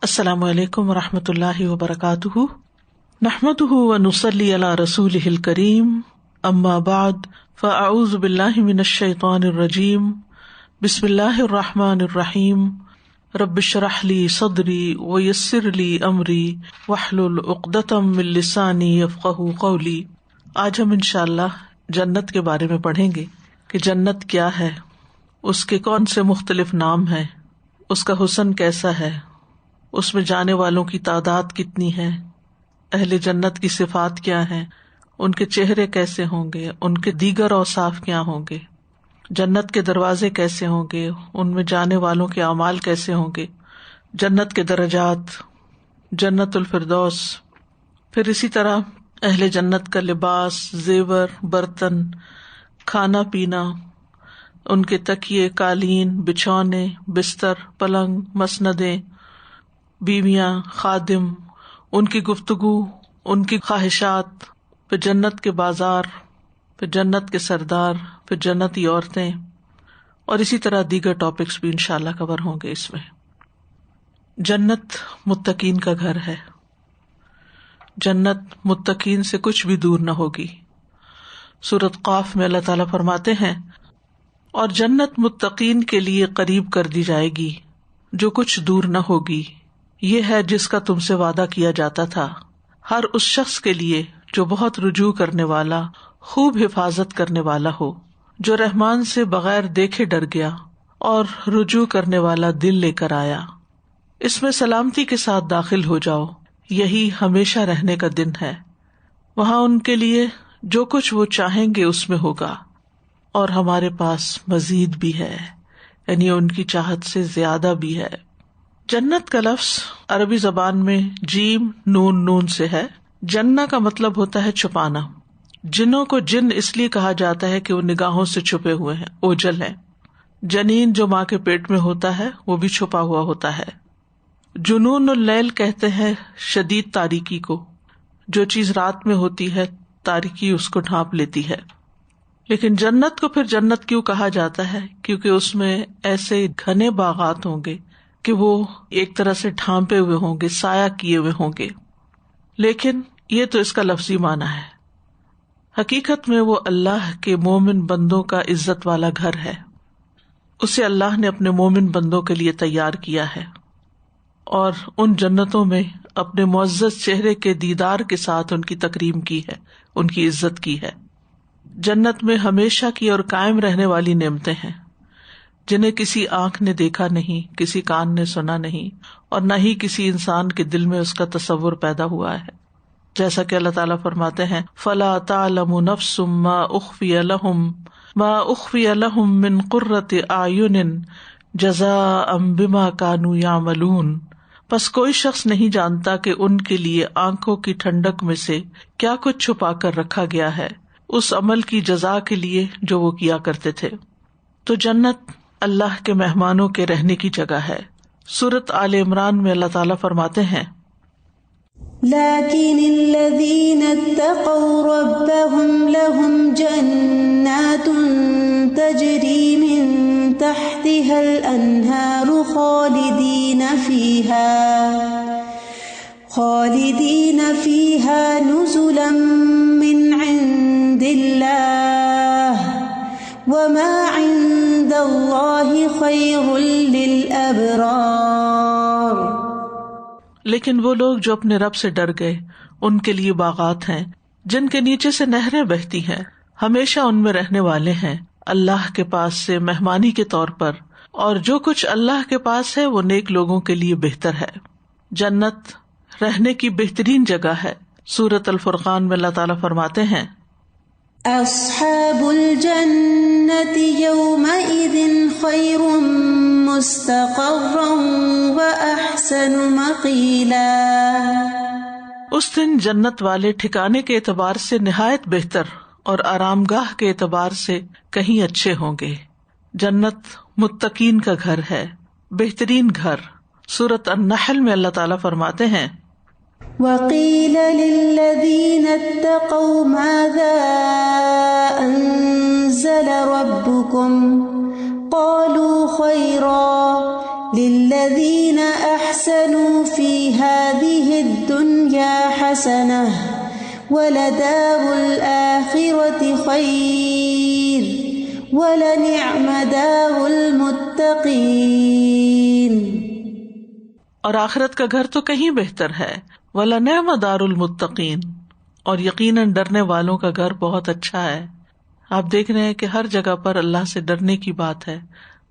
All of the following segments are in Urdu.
السلام علیکم ورحمۃ اللہ وبرکاتہ، نحمده ونصلی علی رسولہ الکریم، اما بعد فاعوذ باللہ من الشیطان الرجیم، بسم اللہ الرحمن الرحیم، رب اشرح لی صدری ویسر لی امری واحلل عقدۃ من لسانی یفقہوا قولی۔ آج ہم انشاءاللہ جنت کے بارے میں پڑھیں گے کہ جنت کیا ہے، اس کے کون سے مختلف نام ہیں، اس کا حسن کیسا ہے، اس میں جانے والوں کی تعداد کتنی ہے، اہل جنت کی صفات کیا ہیں، ان کے چہرے کیسے ہوں گے، ان کے دیگر اوصاف کیا ہوں گے، جنت کے دروازے کیسے ہوں گے، ان میں جانے والوں کے اعمال کیسے ہوں گے، جنت کے درجات، جنت الفردوس، پھر اسی طرح اہل جنت کا لباس، زیور، برتن، کھانا پینا، ان کے تکیے، قالین، بچھونے، بستر، پلنگ، مسندیں، بیویاں، خادم، ان کی گفتگو، ان کی خواہشات، پھر جنت کے بازار، پھر جنت کے سردار، پھر جنتی عورتیں، اور اسی طرح دیگر ٹاپکس بھی انشاءاللہ کور ہوں گے اس میں۔ جنت متقین کا گھر ہے، جنت متقین سے کچھ بھی دور نہ ہوگی۔ سورۃ قاف میں اللہ تعالیٰ فرماتے ہیں، اور جنت متقین کے لیے قریب کر دی جائے گی جو کچھ دور نہ ہوگی، یہ ہے جس کا تم سے وعدہ کیا جاتا تھا، ہر اس شخص کے لیے جو بہت رجوع کرنے والا، خوب حفاظت کرنے والا ہو، جو رحمان سے بغیر دیکھے ڈر گیا اور رجوع کرنے والا دل لے کر آیا۔ اس میں سلامتی کے ساتھ داخل ہو جاؤ، یہی ہمیشہ رہنے کا دن ہے، وہاں ان کے لیے جو کچھ وہ چاہیں گے اس میں ہوگا، اور ہمارے پاس مزید بھی ہے، یعنی ان کی چاہت سے زیادہ بھی ہے۔ جنت کا لفظ عربی زبان میں جیم نون نون سے ہے۔ جنہ کا مطلب ہوتا ہے چھپانا۔ جنوں کو جن اس لیے کہا جاتا ہے کہ وہ نگاہوں سے چھپے ہوئے ہیں، اوجھل ہیں۔ جنین جو ماں کے پیٹ میں ہوتا ہے وہ بھی چھپا ہوا ہوتا ہے۔ جنون اللیل کہتے ہیں شدید تاریکی کو، جو چیز رات میں ہوتی ہے تاریکی اس کو ڈھانپ لیتی ہے۔ لیکن جنت کو پھر جنت کیوں کہا جاتا ہے؟ کیونکہ اس میں ایسے گھنے باغات ہوں گے کہ وہ ایک طرح سے ڈھانپے ہوئے ہوں گے، سایہ کیے ہوئے ہوں گے۔ لیکن یہ تو اس کا لفظی معنی ہے، حقیقت میں وہ اللہ کے مومن بندوں کا عزت والا گھر ہے، اسے اللہ نے اپنے مومن بندوں کے لیے تیار کیا ہے، اور ان جنتوں میں اپنے معزز چہرے کے دیدار کے ساتھ ان کی تکریم کی ہے، ان کی عزت کی ہے۔ جنت میں ہمیشہ کی اور قائم رہنے والی نعمتیں ہیں جنہیں کسی آنکھ نے دیکھا نہیں، کسی کان نے سنا نہیں، اور نہ ہی کسی انسان کے دل میں اس کا تصور پیدا ہوا ہے۔ جیسا کہ اللہ تعالیٰ فرماتے ہیں، فَلَا تَعْلَمُ نَفْسٌ مَّا أُخْفِيَ لَهُم مِّن قُرَّةِ أَعْيُنٍ جَزَاءً بِمَا كَانُوا يَعْمَلُونَ، پس کوئی شخص نہیں جانتا کہ ان کے لیے آنکھوں کی ٹھنڈک میں سے کیا کچھ چھپا کر رکھا گیا ہے، اس عمل کی جزا کے لیے جو وہ کیا کرتے تھے۔ تو جنت اللہ کے مہمانوں کے رہنے کی جگہ ہے۔ سورۃ آل عمران میں اللہ تعالیٰ فرماتے ہیں، لیکن الذین اتقوا ربهم لهم جنات تجری من تحتها الانہار خالدین فیہا نزلا من عند اللہ وما عند اللہ خیر للابرار۔ لیکن وہ لوگ جو اپنے رب سے ڈر گئے، ان کے لیے باغات ہیں جن کے نیچے سے نہریں بہتی ہیں، ہمیشہ ان میں رہنے والے ہیں اللہ کے پاس سے مہمانی کے طور پر، اور جو کچھ اللہ کے پاس ہے وہ نیک لوگوں کے لیے بہتر ہے۔ جنت رہنے کی بہترین جگہ ہے۔ سورۃ الفرقان میں اللہ تعالیٰ فرماتے ہیں، اصحاب الجنة یومئذ خیر مستقرا واحسن مقیلا۔ اس دن جنت والے ٹھکانے کے اعتبار سے نہایت بہتر اور آرام گاہ کے اعتبار سے کہیں اچھے ہوں گے۔ جنت متقین کا گھر ہے، بہترین گھر۔ سورۃ النحل میں اللہ تعالیٰ فرماتے ہیں، وَقِيلَ لِلَّذِينَ اتَّقَوْا مَاذَا أَنزَلَ رَبُّكُمْ قَالُوا خَيْرًا للذین احسنوا فی هذه الدنیا حسنہ وَلَدَارُ الْآخِرَةِ خَيْرٌ وَلَنِعْمَ دَارُ الْمُتَّقِينَ، اور آخرت کا گھر تو کہیں بہتر ہے، وَلَنِعْمَ دَارُ الْمُتَّقِينَ، اور یقیناً ڈرنے والوں کا گھر بہت اچھا ہے۔ آپ دیکھ رہے ہیں کہ ہر جگہ پر اللہ سے ڈرنے کی بات ہے،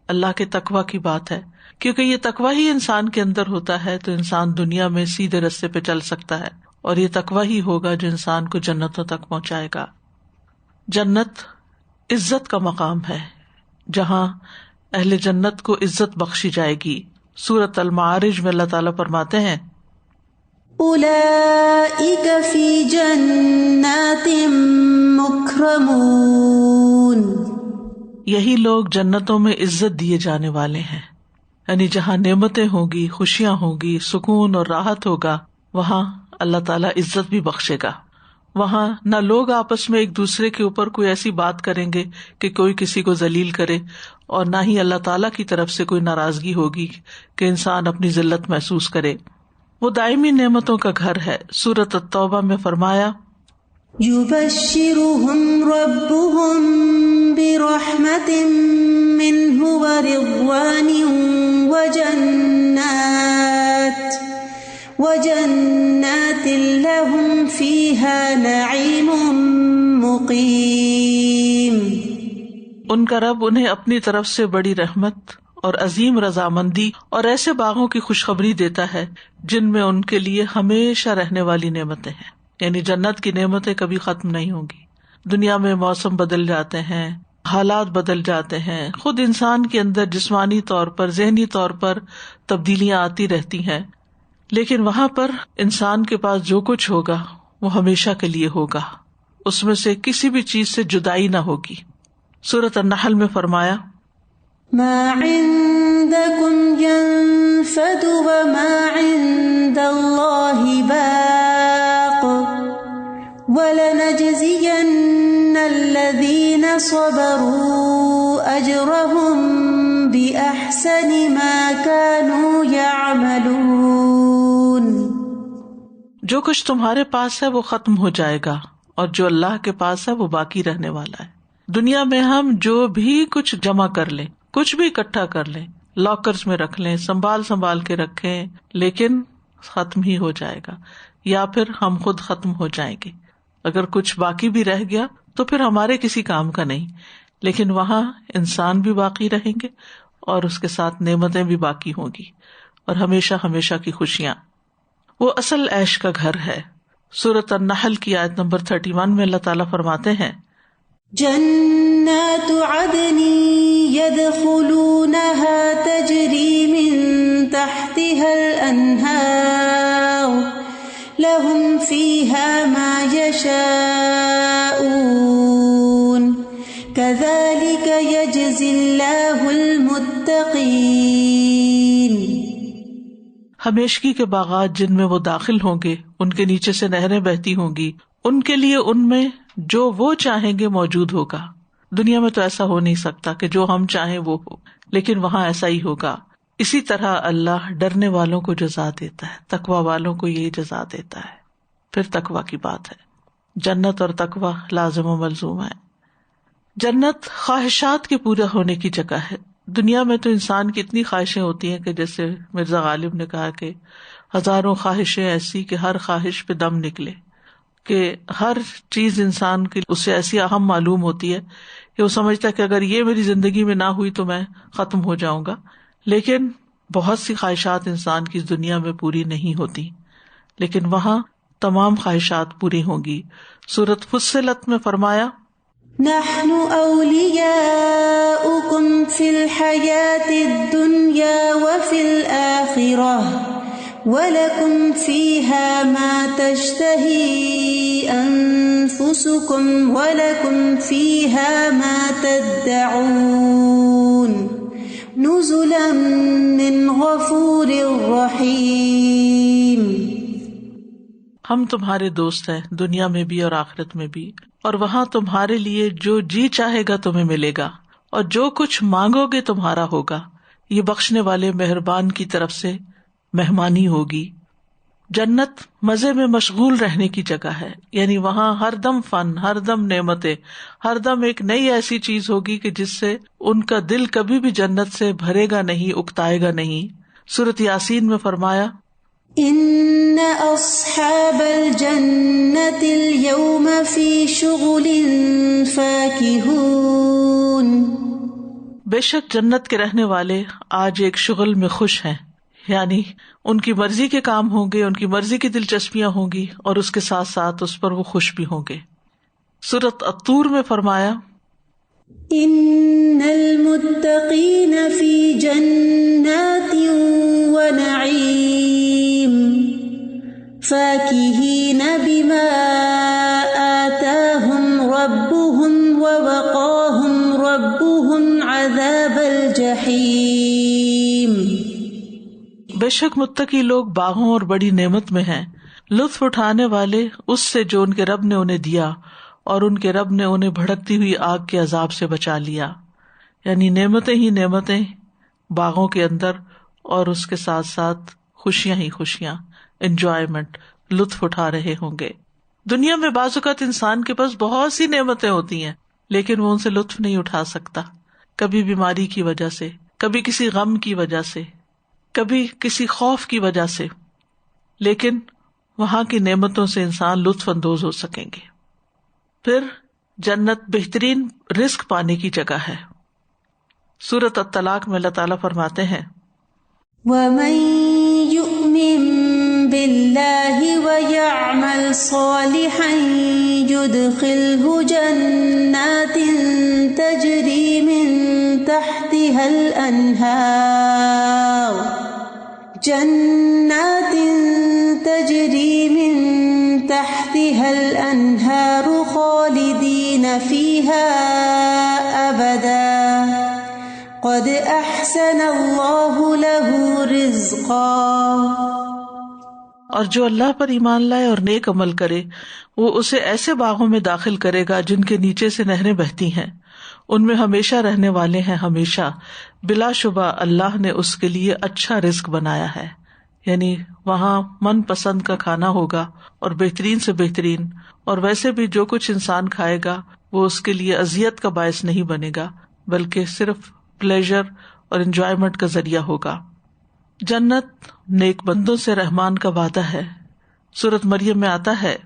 اللہ کے تقویٰ کی بات ہے، کیونکہ یہ تقویٰ ہی انسان کے اندر ہوتا ہے تو انسان دنیا میں سیدھے راستے پہ چل سکتا ہے، اور یہ تقویٰ ہی ہوگا جو انسان کو جنتوں تک پہنچائے گا۔ جنت عزت کا مقام ہے، جہاں اہل جنت کو عزت بخشی جائے گی۔ سورۃ المعارج میں اللہ تعالیٰ فرماتے ہیں اولئک فی جنات مکرمون، یہی لوگ جنتوں میں عزت دیے جانے والے ہیں، یعنی جہاں نعمتیں ہوں گی، خوشیاں ہوں گی، سکون اور راحت ہوگا، وہاں اللہ تعالیٰ عزت بھی بخشے گا۔ وہاں نہ لوگ آپس میں ایک دوسرے کے اوپر کوئی ایسی بات کریں گے کہ کوئی کسی کو ذلیل کرے، اور نہ ہی اللہ تعالیٰ کی طرف سے کوئی ناراضگی ہوگی کہ انسان اپنی ذلت محسوس کرے۔ وہ دائمی نعمتوں کا گھر ہے۔ سورۃ التوبہ میں فرمایا یبشرہم ربہم برحمت منہ ورضوان وجنات لہم فیہا نعیم مقیم، ان کا رب انہیں اپنی طرف سے بڑی رحمت اور عظیم رضامندی اور ایسے باغوں کی خوشخبری دیتا ہے جن میں ان کے لیے ہمیشہ رہنے والی نعمتیں ہیں، یعنی جنت کی نعمتیں کبھی ختم نہیں ہوں گی۔ دنیا میں موسم بدل جاتے ہیں، حالات بدل جاتے ہیں، خود انسان کے اندر جسمانی طور پر، ذہنی طور پر تبدیلیاں آتی رہتی ہیں، لیکن وہاں پر انسان کے پاس جو کچھ ہوگا وہ ہمیشہ کے لیے ہوگا، اس میں سے کسی بھی چیز سے جدائی نہ ہوگی۔ سورۃ النحل میں فرمایا ما عندکم ينفد وما عند اللہ باق وَلَنَجْزِيَنَّ الَّذِينَ صَبَرُوا أَجْرَهُمْ بِأَحْسَنِ مَا كَانُوا يَعْمَلُونَ۔ جو کچھ تمہارے پاس ہے وہ ختم ہو جائے گا، اور جو اللہ کے پاس ہے وہ باقی رہنے والا ہے۔ دنیا میں ہم جو بھی کچھ جمع کر لیں، کچھ بھی اکٹھا کر لیں، لاکرز میں رکھ لیں، سنبھال کے رکھیں، لیکن ختم ہی ہو جائے گا، یا پھر ہم خود ختم ہو جائیں گے۔ اگر کچھ باقی بھی رہ گیا تو پھر ہمارے کسی کام کا نہیں، لیکن وہاں انسان بھی باقی رہیں گے اور اس کے ساتھ نعمتیں بھی باقی ہوں گی، اور ہمیشہ ہمیشہ کی خوشیاں۔ وہ اصل عیش کا گھر ہے۔ سورۃ النحل کی آیت نمبر 31 میں اللہ تعالیٰ فرماتے ہیں جنات عدن يدخلونها تجری من تحتها الانہار لهم فيها ما يشاءون كذلك يجزي الله المتقين۔ ہمیشگی کے باغات جن میں وہ داخل ہوں گے، ان کے نیچے سے نہریں بہتی ہوں گی، ان کے لیے ان میں جو وہ چاہیں گے موجود ہوگا۔ دنیا میں تو ایسا ہو نہیں سکتا کہ جو ہم چاہیں وہ ہو، لیکن وہاں ایسا ہی ہوگا۔ اسی طرح اللہ ڈرنے والوں کو جزا دیتا ہے، تقوی والوں کو یہی جزا دیتا ہے۔ پھر تقوی کی بات ہے، جنت اور تقوی لازم و ملزوم ہے۔ جنت خواہشات کے پورا ہونے کی جگہ ہے۔ دنیا میں تو انسان کی اتنی خواہشیں ہوتی ہیں کہ جیسے مرزا غالب نے کہا کہ ہزاروں خواہشیں ایسی کہ ہر خواہش پہ دم نکلے، کہ ہر چیز انسان کی اسے ایسی اہم معلوم ہوتی ہے کہ وہ سمجھتا ہے کہ اگر یہ میری زندگی میں نہ ہوئی تو میں ختم ہو جاؤں گا۔ لیکن بہت سی خواہشات انسان کی دنیا میں پوری نہیں ہوتی، لیکن وہاں تمام خواہشات پوری ہوں گی۔ سورۃ فصلت میں فرمایا نحن اولیاؤکم فی الحیاۃ الدنیا وفی الآخرہ وَلَكُمْ فِيهَا مَا تَشْتَهِي أَنفُسُكُمْ وَلَكُمْ فِيهَا مَا تَدَّعُونَ نُزُلًا مِّنْ غَفُورٍ رَّحِيمٍ۔ ہم تمہارے دوست ہیں دنیا میں بھی اور آخرت میں بھی، اور وہاں تمہارے لیے جو جی چاہے گا تمہیں ملے گا، اور جو کچھ مانگو گے تمہارا ہوگا، یہ بخشنے والے مہربان کی طرف سے مہمانی ہوگی۔ جنت مزے میں مشغول رہنے کی جگہ ہے، یعنی وہاں ہر دم فن، ہر دم نعمتیں، ہر دم ایک نئی ایسی چیز ہوگی کہ جس سے ان کا دل کبھی بھی جنت سے بھرے گا نہیں، اکتائے گا نہیں۔ سورۃ یاسین میں فرمایا ان اصحاب الجنة اليوم في شغل فاكهون، بے شک جنت کے رہنے والے آج ایک شغل میں خوش ہیں، یعنی ان کی مرضی کے کام ہوں گے، ان کی مرضی کی دلچسپیاں ہوں گی، اور اس کے ساتھ ساتھ اس پر وہ خوش بھی ہوں گے۔ سورۃ الطور میں فرمایا ان المتقین فی جنات ونعیم فاکہین بما آتاہم ربہم ووقاہم ربہم عذاب الجحیم۔ بے شک متقی لوگ باغوں اور بڑی نعمت میں ہیں، لطف اٹھانے والے اس سے جو ان کے رب نے انہیں دیا، اور ان کے رب نے انہیں بھڑکتی ہوئی آگ کے عذاب سے بچا لیا۔ یعنی نعمتیں ہی نعمتیں باغوں کے اندر، اور اس کے ساتھ ساتھ خوشیاں ہی خوشیاں، انجوائمنٹ، لطف اٹھا رہے ہوں گے۔ دنیا میں بعض اوقات انسان کے پاس بہت سی نعمتیں ہوتی ہیں، لیکن وہ ان سے لطف نہیں اٹھا سکتا، کبھی بیماری کی وجہ سے، کبھی کسی غم کی وجہ سے، کبھی کسی خوف کی وجہ سے، لیکن وہاں کی نعمتوں سے انسان لطف اندوز ہو سکیں گے۔ پھر جنت بہترین رزق پانے کی جگہ ہے۔ سورۃ الطلاق میں اللہ تعالیٰ فرماتے ہیں وَمَن يُؤْمِن بِاللَّهِ وَيَعْمَلْ صَالِحًا يُدْخِلْهُ جَنَّاتٍ تَجْرِي مِن تَحْتِهَا الْأَنْهَارُ خالدين فيها أبدا قد أحسن الله له رزقا۔ اور جو اللہ پر ایمان لائے اور نیک عمل کرے، وہ اسے ایسے باغوں میں داخل کرے گا جن کے نیچے سے نہریں بہتی ہیں، ان میں ہمیشہ رہنے والے ہیں ہمیشہ، بلا شبہ اللہ نے اس کے لیے اچھا رزق بنایا ہے۔ یعنی وہاں من پسند کا کھانا ہوگا اور بہترین سے بہترین، اور ویسے بھی جو کچھ انسان کھائے گا وہ اس کے لیے اذیت کا باعث نہیں بنے گا، بلکہ صرف پلیزر اور انجوائمنٹ کا ذریعہ ہوگا۔ جنت نیک بندوں سے رحمان کا وعدہ ہے۔ سورۃ مریم میں آتا ہے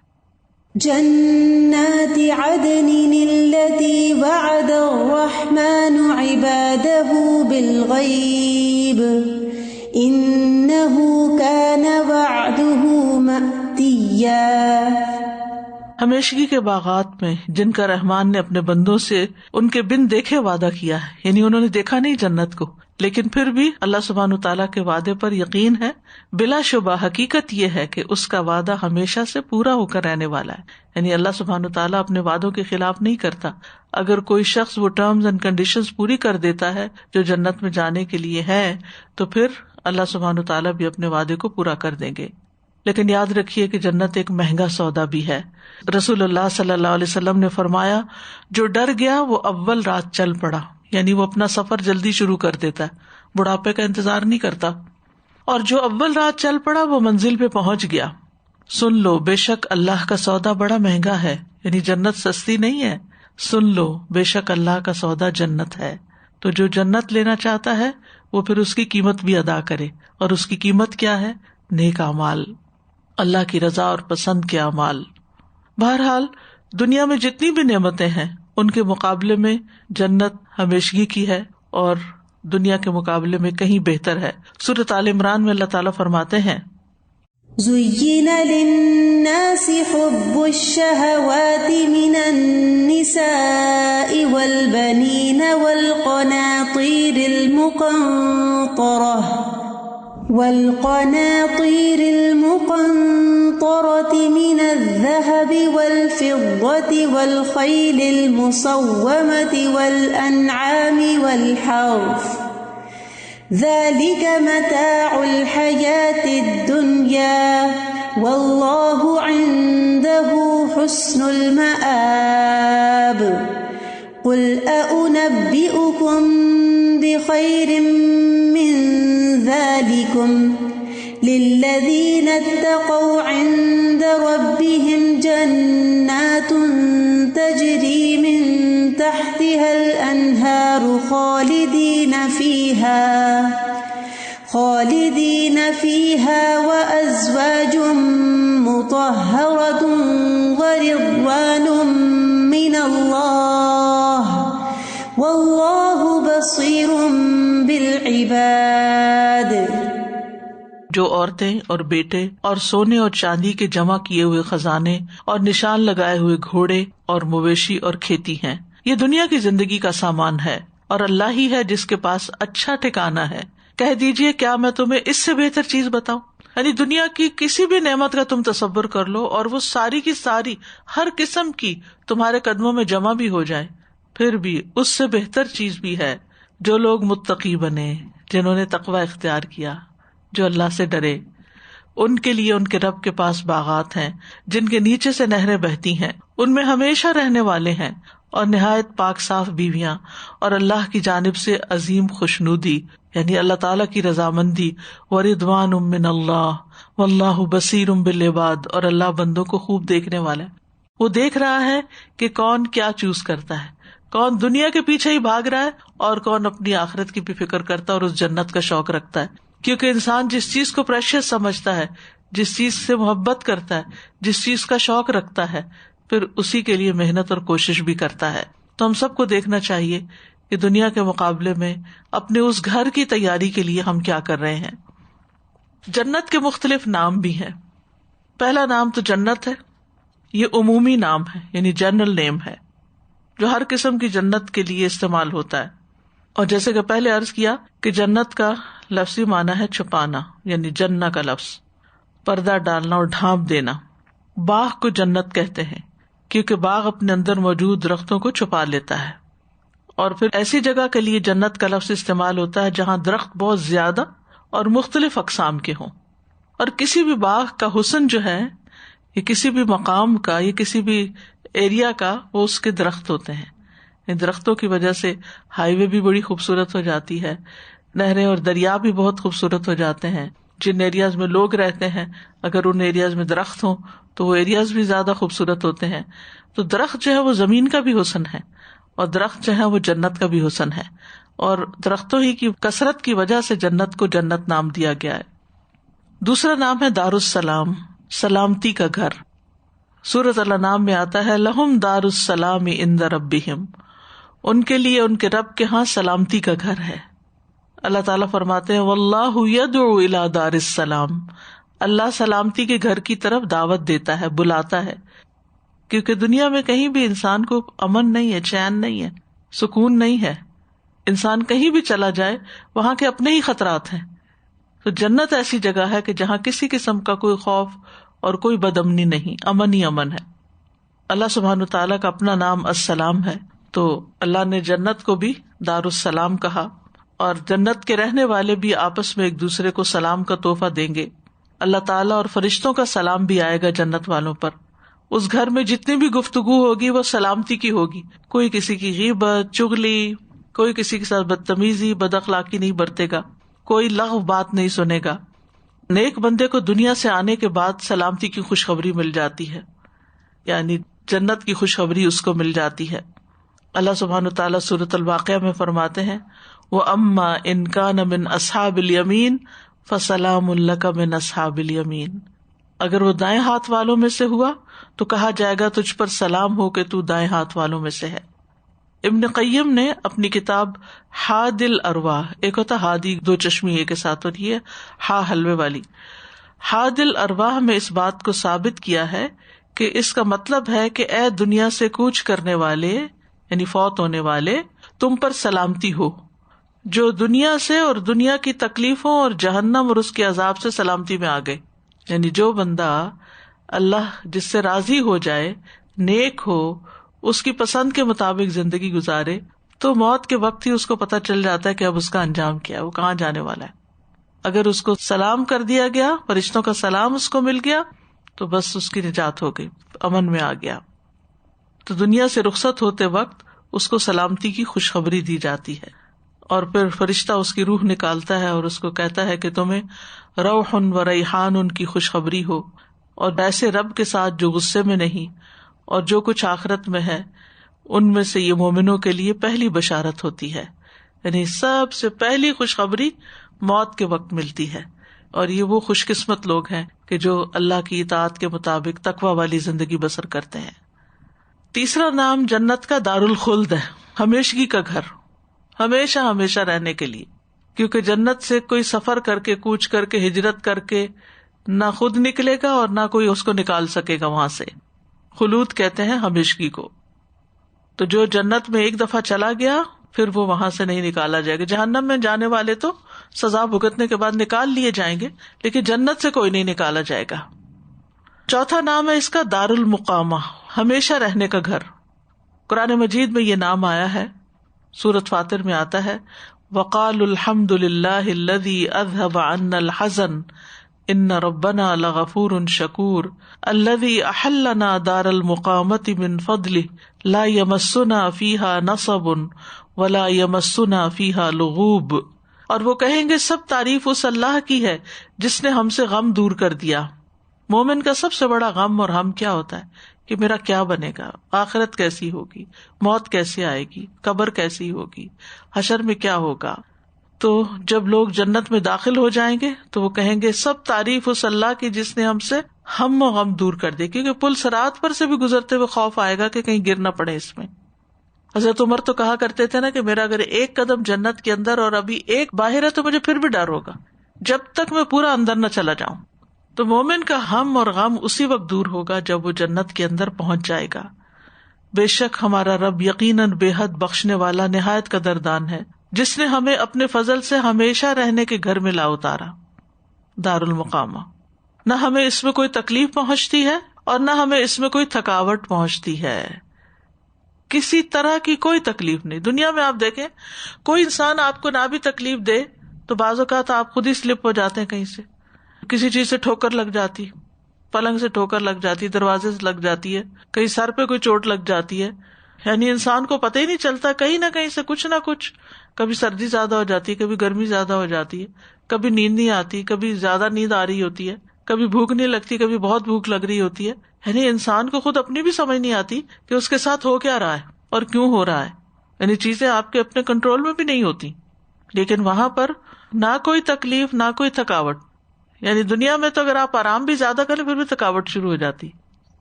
جنات عدن التي وعد الرحمن عباده بالغیب انه كان وعده مأتیا۔ ہمیشگی کے باغات میں جن کا رحمان نے اپنے بندوں سے ان کے بن دیکھے وعدہ کیا ہے، یعنی انہوں نے دیکھا نہیں جنت کو، لیکن پھر بھی اللہ سبحانہ تعالیٰ کے وعدے پر یقین ہے۔ بلا شبہ حقیقت یہ ہے کہ اس کا وعدہ ہمیشہ سے پورا ہو کر رہنے والا ہے، یعنی اللہ سبحانہ تعالیٰ اپنے وعدوں کے خلاف نہیں کرتا۔ اگر کوئی شخص وہ ٹرمز اینڈ کنڈیشنز پوری کر دیتا ہے جو جنت میں جانے کے لیے ہے، تو پھر اللہ سبحانہ تعالیٰ بھی اپنے وعدے کو پورا کر دیں گے۔ لیکن یاد رکھیے کہ جنت ایک مہنگا سودا بھی ہے۔ رسول اللہ صلی اللہ علیہ وسلم نے فرمایا، جو ڈر گیا وہ اول رات چل پڑا، یعنی وہ اپنا سفر جلدی شروع کر دیتا ہے، بڑھاپے کا انتظار نہیں کرتا، اور جو اول رات چل پڑا وہ منزل پہ پہنچ گیا۔ سن لو بے شک اللہ کا سودا بڑا مہنگا ہے، یعنی جنت سستی نہیں ہے۔ سن لو بے شک اللہ کا سودا جنت ہے۔ تو جو جنت لینا چاہتا ہے وہ پھر اس کی قیمت بھی ادا کرے، اور اس کی قیمت کیا ہے؟ نیک اعمال، اللہ کی رضا اور پسند کے اعمال۔ بہرحال دنیا میں جتنی بھی نعمتیں ہیں ان کے مقابلے میں جنت ہمیشگی کی ہے، اور دنیا کے مقابلے میں کہیں بہتر ہے۔ سورۃ آل عمران میں اللہ تعالیٰ فرماتے ہیں زُيِّنَ لِلنَّاسِ حُبُّ الشَّهَوَاتِ مِنَ النِّسَاءِ وَالْبَنِينَ والقناطير المقنطرة من الذهب والفضة والخيل المسومة والأنعام والحرث ذلك متاع الحياة الدنيا والله عنده حسن المآب قل أنبئكم بخير للذین اتقوا عند ربهم جنات تجری من تحتها الانہار خالدین فیہا وازواج مطہرۃ ورضوان من اللہ واللہ بصیر بالعباد. جو عورتیں اور بیٹے اور سونے اور چاندی کے جمع کیے ہوئے خزانے اور نشان لگائے ہوئے گھوڑے اور مویشی اور کھیتی ہیں، یہ دنیا کی زندگی کا سامان ہے، اور اللہ ہی ہے جس کے پاس اچھا ٹھکانہ ہے. کہہ دیجئے کیا میں تمہیں اس سے بہتر چیز بتاؤں؟ یعنی دنیا کی کسی بھی نعمت کا تم تصور کر لو اور وہ ساری کی ساری ہر قسم کی تمہارے قدموں میں جمع بھی ہو جائے، پھر بھی اس سے بہتر چیز بھی ہے جو لوگ متقی بنے، جنہوں نے تقوی اختیار کیا، جو اللہ سے ڈرے. ان کے لیے ان کے رب کے پاس باغات ہیں جن کے نیچے سے نہریں بہتی ہیں، ان میں ہمیشہ رہنے والے ہیں، اور نہایت پاک صاف بیویاں، اور اللہ کی جانب سے عظیم خوشنودی یعنی اللہ تعالیٰ کی رضامندی. ورضوان من اللہ واللہ بصیر بالعباد، اور اللہ بندوں کو خوب دیکھنے والا ہے. وہ دیکھ رہا ہے کہ کون کیا چوز کرتا ہے، کون دنیا کے پیچھے ہی بھاگ رہا ہے اور کون اپنی آخرت کی بھی فکر کرتا ہے اور اس جنت کا شوق رکھتا ہے. کیونکہ انسان جس چیز کو پریشیس سمجھتا ہے، جس چیز سے محبت کرتا ہے، جس چیز کا شوق رکھتا ہے، پھر اسی کے لیے محنت اور کوشش بھی کرتا ہے. تو ہم سب کو دیکھنا چاہیے کہ دنیا کے مقابلے میں اپنے اس گھر کی تیاری کے لیے ہم کیا کر رہے ہیں. جنت کے مختلف نام بھی ہیں. پہلا نام تو جنت ہے، یہ عمومی نام ہے، یعنی جنرل نیم ہے جو ہر قسم کی جنت کے لیے استعمال ہوتا ہے. اور جیسے کہ پہلے عرض کیا کہ جنت کا لفظی معنی ہے چھپانا، یعنی جنہ کا لفظ پردہ ڈالنا اور ڈھانپ دینا. باغ کو جنت کہتے ہیں کیونکہ باغ اپنے اندر موجود درختوں کو چھپا لیتا ہے. اور پھر ایسی جگہ کے لیے جنت کا لفظ استعمال ہوتا ہے جہاں درخت بہت زیادہ اور مختلف اقسام کے ہوں. اور کسی بھی باغ کا حسن جو ہے، یہ کسی بھی مقام کا، یہ کسی بھی ایریا کا، وہ اس کے درخت ہوتے ہیں. ان درختوں کی وجہ سے ہائی وے بھی بڑی خوبصورت ہو جاتی ہے، نہریں اور دریا بھی بہت خوبصورت ہو جاتے ہیں. جن ایریاز میں لوگ رہتے ہیں اگر ان ایریاز میں درخت ہوں تو وہ ایریاز بھی زیادہ خوبصورت ہوتے ہیں. تو درخت جو ہے وہ زمین کا بھی حسن ہے، اور درخت جو ہے وہ جنت کا بھی حسن ہے. اور درختوں ہی کی کثرت کی وجہ سے جنت کو جنت نام دیا گیا ہے. دوسرا نام ہے دارالسلام، سلامتی کا گھر. سورۃ الانعام میں آتا ہے لہم دار السلام عند ربہم، ان کے لیے ان کے رب کے ہاں سلامتی کا گھر ہے. اللہ تعالیٰ فرماتے ہیں واللہ یدعو الی دار السلام، اللہ سلامتی کے گھر کی طرف دعوت دیتا ہے، بلاتا ہے. کیونکہ دنیا میں کہیں بھی انسان کو امن نہیں ہے، چین نہیں ہے، سکون نہیں ہے. انسان کہیں بھی چلا جائے وہاں کے اپنے ہی خطرات ہیں. تو جنت ایسی جگہ ہے کہ جہاں کسی قسم کا کوئی خوف اور کوئی بدامنی نہیں، امن ہی امن ہے. اللہ سبحانہ تعالیٰ کا اپنا نام السلام ہے، تو اللہ نے جنت کو بھی دارالسلام کہا. اور جنت کے رہنے والے بھی آپس میں ایک دوسرے کو سلام کا تحفہ دیں گے. اللہ تعالیٰ اور فرشتوں کا سلام بھی آئے گا جنت والوں پر. اس گھر میں جتنی بھی گفتگو ہوگی وہ سلامتی کی ہوگی، کوئی کسی کی غیبت، چغلی، کوئی کسی کے ساتھ بدتمیزی، بد اخلاقی نہیں برتے گا، کوئی لغو بات نہیں سنے گا. نیک بندے کو دنیا سے آنے کے بعد سلامتی کی خوشخبری مل جاتی ہے، یعنی جنت کی خوشخبری اس کو مل جاتی ہے. اللہ سبحانہ تعالیٰ سورۃ الواقعہ میں فرماتے ہیں وَأَمَّا إِن كَانَ مِنْ أَصْحَابِ الْيَمِينِ فَسَلَامٌ لَكَ مِنْ أَصْحَابِ الْيَمِينِ، اگر وہ دائیں ہاتھ والوں میں سے ہوا تو کہا جائے گا تجھ پر سلام ہو کہ تو دائیں ہاتھ والوں میں سے ہے. ابن قیم نے اپنی کتاب ہاد الارواح، ایک ہوتا ہادی دو چشمی ایک کے ساتھ ہوتی ہے، ہا حلوے والی، ہاد الارواح میں اس بات کو ثابت کیا ہے کہ اس کا مطلب ہے کہ اے دنیا سے کوچ کرنے والے، یعنی فوت ہونے والے، تم پر سلامتی ہو، جو دنیا سے اور دنیا کی تکلیفوں اور جہنم اور اس کے عذاب سے سلامتی میں آ گئے. یعنی جو بندہ اللہ جس سے راضی ہو جائے، نیک ہو، اس کی پسند کے مطابق زندگی گزارے، تو موت کے وقت ہی اس کو پتہ چل جاتا ہے کہ اب اس کا انجام کیا ہے، وہ کہاں جانے والا ہے. اگر اس کو سلام کر دیا گیا، فرشتوں کا سلام اس کو مل گیا، تو بس اس کی نجات ہو گئی، امن میں آ گیا. تو دنیا سے رخصت ہوتے وقت اس کو سلامتی کی خوشخبری دی جاتی ہے. اور پھر فرشتہ اس کی روح نکالتا ہے اور اس کو کہتا ہے کہ تمہیں روح و ریحان کی خوشخبری ہو، اور ایسے رب کے ساتھ جو غصے میں نہیں، اور جو کچھ آخرت میں ہے ان میں سے یہ مومنوں کے لیے پہلی بشارت ہوتی ہے. یعنی سب سے پہلی خوشخبری موت کے وقت ملتی ہے، اور یہ وہ خوش قسمت لوگ ہیں کہ جو اللہ کی اطاعت کے مطابق تقوی والی زندگی بسر کرتے ہیں. تیسرا نام جنت کا دار الخلد ہے، ہمیشگی کا گھر، ہمیشہ ہمیشہ رہنے کے لیے. کیونکہ جنت سے کوئی سفر کر کے، کوچ کر کے، ہجرت کر کے نہ خود نکلے گا اور نہ کوئی اس کو نکال سکے گا وہاں سے. خلود کہتے ہیں ہمیشگی کو. تو جو جنت میں ایک دفعہ چلا گیا پھر وہ وہاں سے نہیں نکالا جائے گا. جہنم میں جانے والے تو سزا بھگتنے کے بعد نکال لیے جائیں گے، لیکن جنت سے کوئی نہیں نکالا جائے گا. چوتھا نام ہے اس کا دار المقامہ، ہمیشہ رہنے کا گھر. قرآن مجید میں یہ نام آیا ہے، سورۃ فاطر میں آتا ہے وقالوا الحمد للہ الذی اذہب عنا الحزن ان ربنا لغفور شکور الذی احلنا دار المقامۃ من فضلہ لا یمسنا فیہا نصب ولا یمسنا فیہا لغوب. اور وہ کہیں گے سب تعریف اس اللہ کی ہے جس نے ہم سے غم دور کر دیا. مومن کا سب سے بڑا غم اور ہم کیا ہوتا ہے کہ میرا کیا بنے گا، آخرت کیسی ہوگی، موت کیسے آئے گی، قبر کیسی ہوگی، حشر میں کیا ہوگا. تو جب لوگ جنت میں داخل ہو جائیں گے تو وہ کہیں گے سب تعریف اس اللہ کی جس نے ہم سے ہم و غم دور کر دے. کیونکہ پل صراط پر سے بھی گزرتے ہوئے خوف آئے گا کہ کہیں گر نہ پڑے اس میں. حضرت عمر تو کہا کرتے تھے نا کہ میرا اگر ایک قدم جنت کے اندر اور ابھی ایک باہر ہے تو مجھے پھر بھی ڈر ہوگا جب تک میں پورا اندر نہ چلا جاؤں. تو مومن کا ہم اور غم اسی وقت دور ہوگا جب وہ جنت کے اندر پہنچ جائے گا. بے شک ہمارا رب یقیناً بے حد بخشنے والا نہایت قدردان ہے، جس نے ہمیں اپنے فضل سے ہمیشہ رہنے کے گھر میں لا اتارا، دار المقامہ. نہ ہمیں اس میں کوئی تکلیف پہنچتی ہے اور نہ ہمیں اس میں کوئی تھکاوٹ پہنچتی ہے، کسی طرح کی کوئی تکلیف نہیں. دنیا میں آپ دیکھیں کوئی انسان آپ کو نہ بھی تکلیف دے تو بعض اوقات آپ خود ہی سلپ ہو جاتے ہیں، کہیں سے کسی چیز سے ٹھوکر لگ جاتی، پلنگ سے ٹھوکر لگ جاتی، دروازے سے لگ جاتی ہے، کہیں سر پہ کوئی چوٹ لگ جاتی ہے. یعنی انسان کو پتہ ہی نہیں چلتا، کہیں نہ کہیں سے کچھ نہ کچھ، کبھی سردی زیادہ ہو جاتی ہے، کبھی گرمی زیادہ ہو جاتی ہے، کبھی نیند نہیں آتی، کبھی زیادہ نیند آ رہی ہوتی ہے، کبھی بھوک نہیں لگتی، کبھی بہت بھوک لگ رہی ہوتی ہے. یعنی انسان کو خود اپنی بھی سمجھ نہیں آتی کہ اس کے ساتھ ہو کیا رہا ہے اور کیوں ہو رہا ہے. یعنی چیزیں آپ کے اپنے کنٹرول میں بھی نہیں ہوتی. لیکن وہاں پر نہ کوئی تکلیف نہ کوئی تھکاوٹ. یعنی دنیا میں تو اگر آپ آرام بھی زیادہ کریں پھر بھی تھکاوٹ شروع ہو جاتی،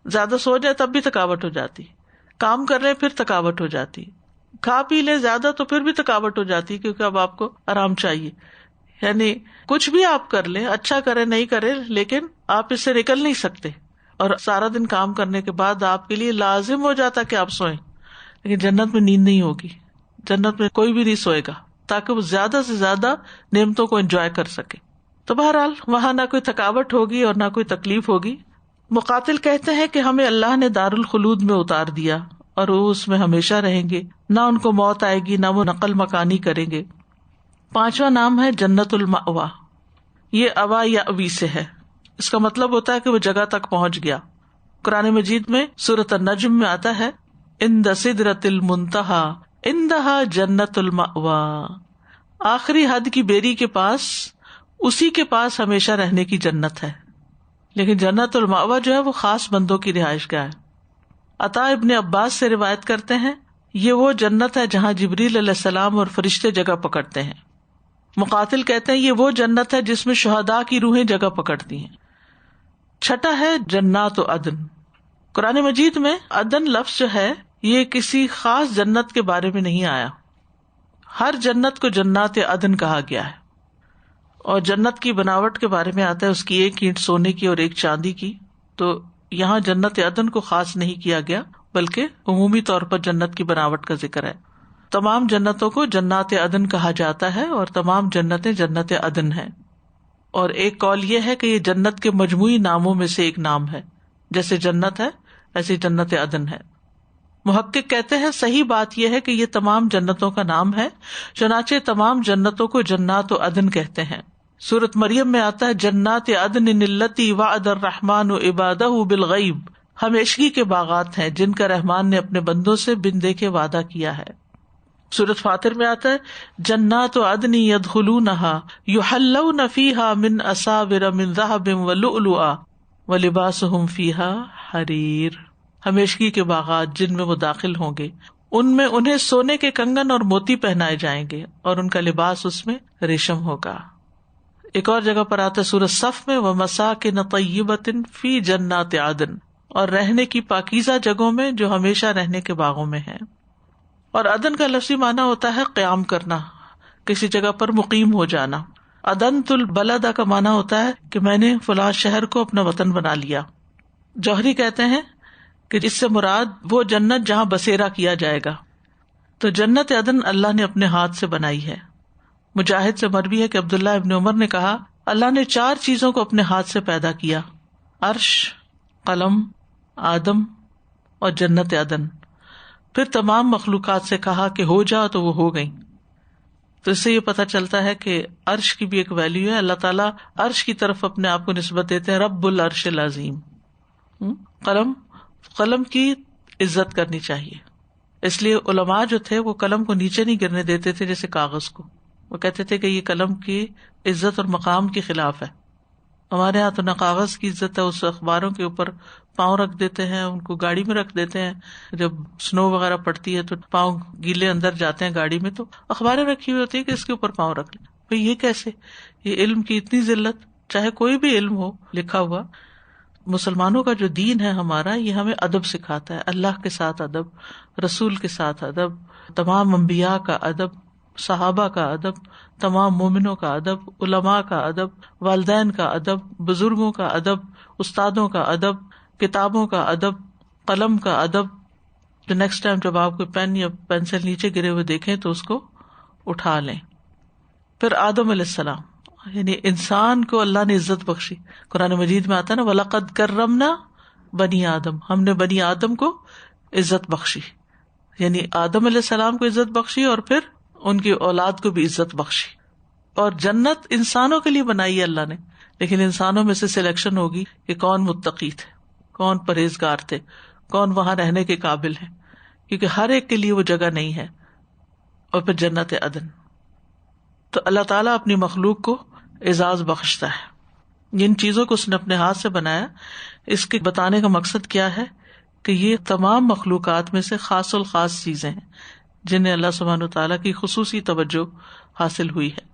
زیادہ سو جائے تب بھی تھکاوٹ ہو جاتی، کام کر رہے پھر تھکاوٹ ہو جاتی، کھا پی لے زیادہ تو پھر بھی تھکاوٹ ہو جاتی کیونکہ اب آپ کو آرام چاہیے. یعنی کچھ بھی آپ کر لیں، اچھا کریں نہیں کریں، لیکن آپ اس سے نکل نہیں سکتے. اور سارا دن کام کرنے کے بعد آپ کے لیے لازم ہو جاتا کہ آپ سوئیں. لیکن جنت میں نیند نہیں ہوگی، جنت میں کوئی بھی نہیں سوئے گا تاکہ وہ زیادہ سے زیادہ نعمتوں کو انجوائے کر سکے. تو بہرحال وہاں نہ کوئی تھکاوٹ ہوگی اور نہ کوئی تکلیف ہوگی. مقاتل کہتے ہیں کہ ہمیں اللہ نے دار الخلود میں اتار دیا اور وہ اس میں ہمیشہ رہیں گے، نہ ان کو موت آئے گی، نہ وہ نقل مکانی کریں گے. پانچواں نام ہے جنت المأوا. یہ اوا یا اوی سے ہے، اس کا مطلب ہوتا ہے کہ وہ جگہ تک پہنچ گیا. قرآن مجید میں سورۃ النجم میں آتا ہے عند سدرۃ المنتہا عندہا جنت المأوا. آخری حد کی بیری کے پاس، اسی کے پاس ہمیشہ رہنے کی جنت ہے. لیکن جنت المأوا جو ہے وہ خاص بندوں کی رہائش گاہ ہے. عطا ابن عباس سے روایت کرتے ہیں یہ وہ جنت ہے جہاں جبریل علیہ السلام اور فرشتے جگہ پکڑتے ہیں. مقاتل کہتے ہیں یہ وہ جنت ہے جس میں شہداء کی روحیں جگہ پکڑتی ہیں. چھٹا ہے جنات عدن. قرآن مجید میں عدن لفظ جو ہے یہ کسی خاص جنت کے بارے میں نہیں آیا، ہر جنت کو جنات عدن کہا گیا ہے. اور جنت کی بناوٹ کے بارے میں آتا ہے اس کی ایک اینٹ سونے کی اور ایک چاندی کی. تو یہاں جنت عدن کو خاص نہیں کیا گیا بلکہ عمومی طور پر جنت کی بناوٹ کا ذکر ہے. تمام جنتوں کو جنات عدن کہا جاتا ہے اور تمام جنتیں جنت عدن ہیں. اور ایک قول یہ ہے کہ یہ جنت کے مجموعی ناموں میں سے ایک نام ہے، جیسے جنت ہے ایسے جنت عدن ہے. محقق کہتے ہیں صحیح بات یہ ہے کہ یہ تمام جنتوں کا نام ہے، چنانچہ تمام جنتوں کو جنات عدن کہتے ہیں. سورۃ مریم میں آتا ہے جنات عدن التی وعد الرحمن عبادہ بالغیب. ہمیشگی کے باغات ہیں جن کا رحمان نے اپنے بندوں سے بن دیکھے وعدہ کیا ہے. سورۃ فاطر میں آتا ہے جنات عدن يدخلونها يحلون فيها من اساور من ذهب ولؤلؤا ولباسهم فيها حرير. ہمیشگی کے باغات جن میں وہ داخل ہوں گے ان میں انہیں سونے کے کنگن اور موتی پہنائے جائیں گے اور ان کا لباس اس میں ریشم ہوگا. ایک اور جگہ پر آتا ہے سورۃ صف میں ومساکن طیبۃ فی جنات عدن، اور رہنے کی پاکیزہ جگہوں میں جو ہمیشہ رہنے کے باغوں میں ہیں. اور عدن کا لفظی معنی ہوتا ہے قیام کرنا، کسی جگہ پر مقیم ہو جانا. عدنت البلد کا معنی ہوتا ہے کہ میں نے فلاں شہر کو اپنا وطن بنا لیا. جوہری کہتے ہیں کہ اس سے مراد وہ جنت جہاں بسیرا کیا جائے گا. تو جنت عدن اللہ نے اپنے ہاتھ سے بنائی ہے. مجاہد سے مروی ہے کہ عبداللہ ابن عمر نے کہا اللہ نے 4 چیزوں کو اپنے ہاتھ سے پیدا کیا، عرش، قلم، آدم اور جنت عدن. پھر تمام مخلوقات سے کہا کہ ہو جاؤ تو وہ ہو گئی. تو اس سے یہ پتہ چلتا ہے کہ عرش کی بھی ایک ویلیو ہے. اللہ تعالیٰ عرش کی طرف اپنے آپ کو نسبت دیتے ہیں رب العرش العظیم. قلم کی عزت کرنی چاہیے، اس لیے علماء جو تھے وہ قلم کو نیچے نہیں گرنے دیتے تھے جیسے کاغذ کو. وہ کہتے تھے کہ یہ قلم کی عزت اور مقام کے خلاف ہے. ہمارے ہاں تو نہ کاغذ کی عزت ہے، اس اخباروں کے اوپر پاؤں رکھ دیتے ہیں، ان کو گاڑی میں رکھ دیتے ہیں. جب سنو وغیرہ پڑتی ہے تو پاؤں گیلے اندر جاتے ہیں گاڑی میں، تو اخباریں رکھی ہوئی ہوتی ہے کہ اس کے اوپر پاؤں رکھ لیں. بھئی یہ کیسے؟ یہ علم کی اتنی ذلت، چاہے کوئی بھی علم ہو لکھا ہوا. مسلمانوں کا جو دین ہے ہمارا، یہ ہمیں ادب سکھاتا ہے، اللہ کے ساتھ ادب، رسول کے ساتھ ادب، تمام انبیاء کا ادب، صحابہ کا ادب، تمام مومنوں کا ادب، علماء کا ادب، والدین کا ادب، بزرگوں کا ادب، استادوں کا ادب، کتابوں کا ادب، قلم کا ادب. تو نیکسٹ ٹائم جب آپ کوئی پین یا پینسل نیچے گرے ہوئے دیکھیں تو اس کو اٹھا لیں. پھر آدم علیہ السلام، یعنی انسان کو اللہ نے عزت بخشی. قرآن مجید میں آتا ہے نا وَلَقَدْ كَرَّمْنَا بنی آدم، ہم نے بنی آدم کو عزت بخشی. یعنی آدم علیہ السلام کو عزت بخشی اور پھر ان کی اولاد کو بھی عزت بخشی. اور جنت انسانوں کے لیے بنائی ہے اللہ نے، لیکن انسانوں میں سے سلیکشن ہوگی کہ کون متقی تھے، کون پرہیزگار تھے، کون وہاں رہنے کے قابل ہے، کیونکہ ہر ایک کے لیے وہ جگہ نہیں ہے. اور پھر جنت عدن. تو اللہ تعالیٰ اپنی مخلوق کو اعزاز بخشتا ہے. جن چیزوں کو اس نے اپنے ہاتھ سے بنایا، اس کے بتانے کا مقصد کیا ہے کہ یہ تمام مخلوقات میں سے خاص الخاص چیزیں ہیں جنہیں اللہ سبحانہ وتعالیٰ کی خصوصی توجہ حاصل ہوئی ہے.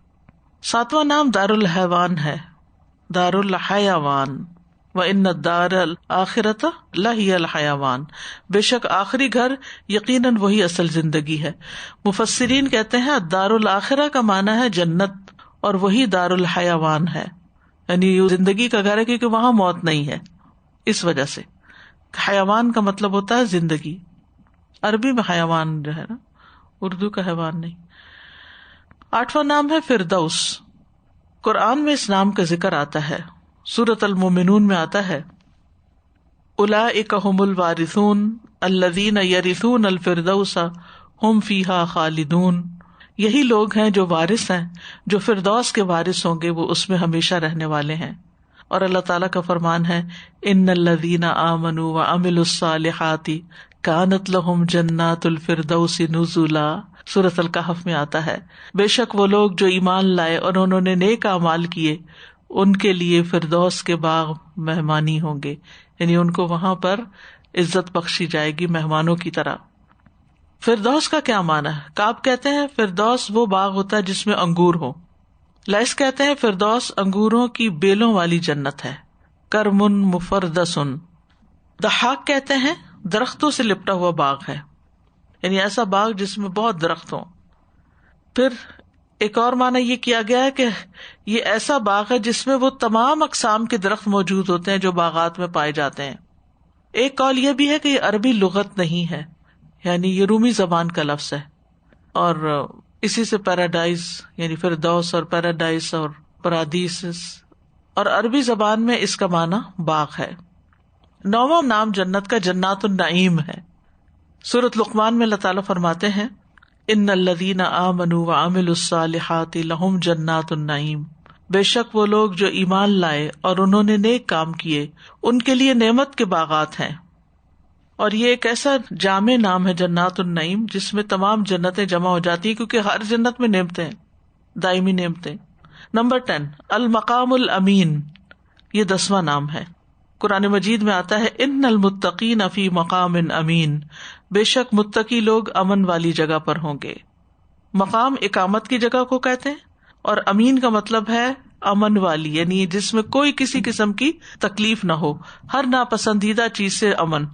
7واں نام دار الحیوان ہے، دار الحیوان. وَإِنَّ الدَّارَ الْآخِرَةَ لَهِيَ الْحَيَوَانُ، بے شک آخری گھر یقیناً وہی اصل زندگی ہے. مفسرین کہتے ہیں دار الآخرہ کا معنی ہے جنت، اور وہی دار الحیوان ہے، یعنی یہ زندگی کا گھر ہے کیونکہ وہاں موت نہیں ہے. اس وجہ سے حیوان کا مطلب ہوتا ہے زندگی. عربی میں حیوان جو ہے نا، اردو کا حیوان نہیں. 8واں نام ہے فردوس. قرآن میں اس نام کا ذکر آتا ہے. سورۃ المومنون میں آتا ہے اولئک ھم الوارثون الذین یرثون الفردوس ھم فیہا خالدون. یہی لوگ ہیں جو وارث ہیں، جو فردوس کے وارث ہوں گے، وہ اس میں ہمیشہ رہنے والے ہیں. اور اللہ تعالیٰ کا فرمان ہے ان الذین آمنوا وعملوا الصالحات کانت لہم جنات الفردوس نزلا. سورۃ الکہف میں آتا ہے بے شک وہ لوگ جو ایمان لائے اور انہوں نے نیک اعمال کیے، ان کے لیے فردوس کے باغ مہمانی ہوں گے، یعنی ان کو وہاں پر عزت بخشی جائے گی مہمانوں کی طرح. فردوس کا کیا معنی ہے؟ کعب کہتے ہیں فردوس وہ باغ ہوتا ہے جس میں انگور ہو. لیث کہتے ہیں فردوس انگوروں کی بیلوں والی جنت ہے، کرمن مفردسن. ضحاک کہتے ہیں درختوں سے لپٹا ہوا باغ ہے، یعنی ایسا باغ جس میں بہت درخت ہوں. پھر ایک اور معنی یہ کیا گیا ہے کہ یہ ایسا باغ ہے جس میں وہ تمام اقسام کے درخت موجود ہوتے ہیں جو باغات میں پائے جاتے ہیں. ایک قول یہ بھی ہے کہ یہ عربی لغت نہیں ہے، یعنی یہ رومی زبان کا لفظ ہے، اور اسی سے پیراڈائز یعنی فردوس اور پیراڈائز اور پرادیس، اور عربی زبان میں اس کا معنی باغ ہے. 9واں نام جنت کا جنات النعیم ہے. سورۃ لقمان میں اللہ تعالیٰ فرماتے ہیں ان الذین آمنوا وعملوا الصالحات لہم جنات النعیم. بے شک وہ لوگ جو ایمان لائے اور انہوں نے نیک کام کیے، ان کے لیے نعمت کے باغات ہیں. اور یہ ایک ایسا جامع نام ہے جنات النعیم جس میں تمام جنتیں جمع ہو جاتی ہیں، کیونکہ ہر جنت میں نعمتیں ہیں، دائمی نعمتیں. نمبر 10 المقام الامین، یہ 10واں نام ہے. قرآن مجید میں آتا ہے ان المتقین فی مقام امین، بے شک متقی لوگ امن والی جگہ پر ہوں گے. مقام اقامت کی جگہ کو کہتے ہیں، اور امین کا مطلب ہے امن والی، یعنی جس میں کوئی کسی قسم کی تکلیف نہ ہو، ہر ناپسندیدہ چیز سے امن.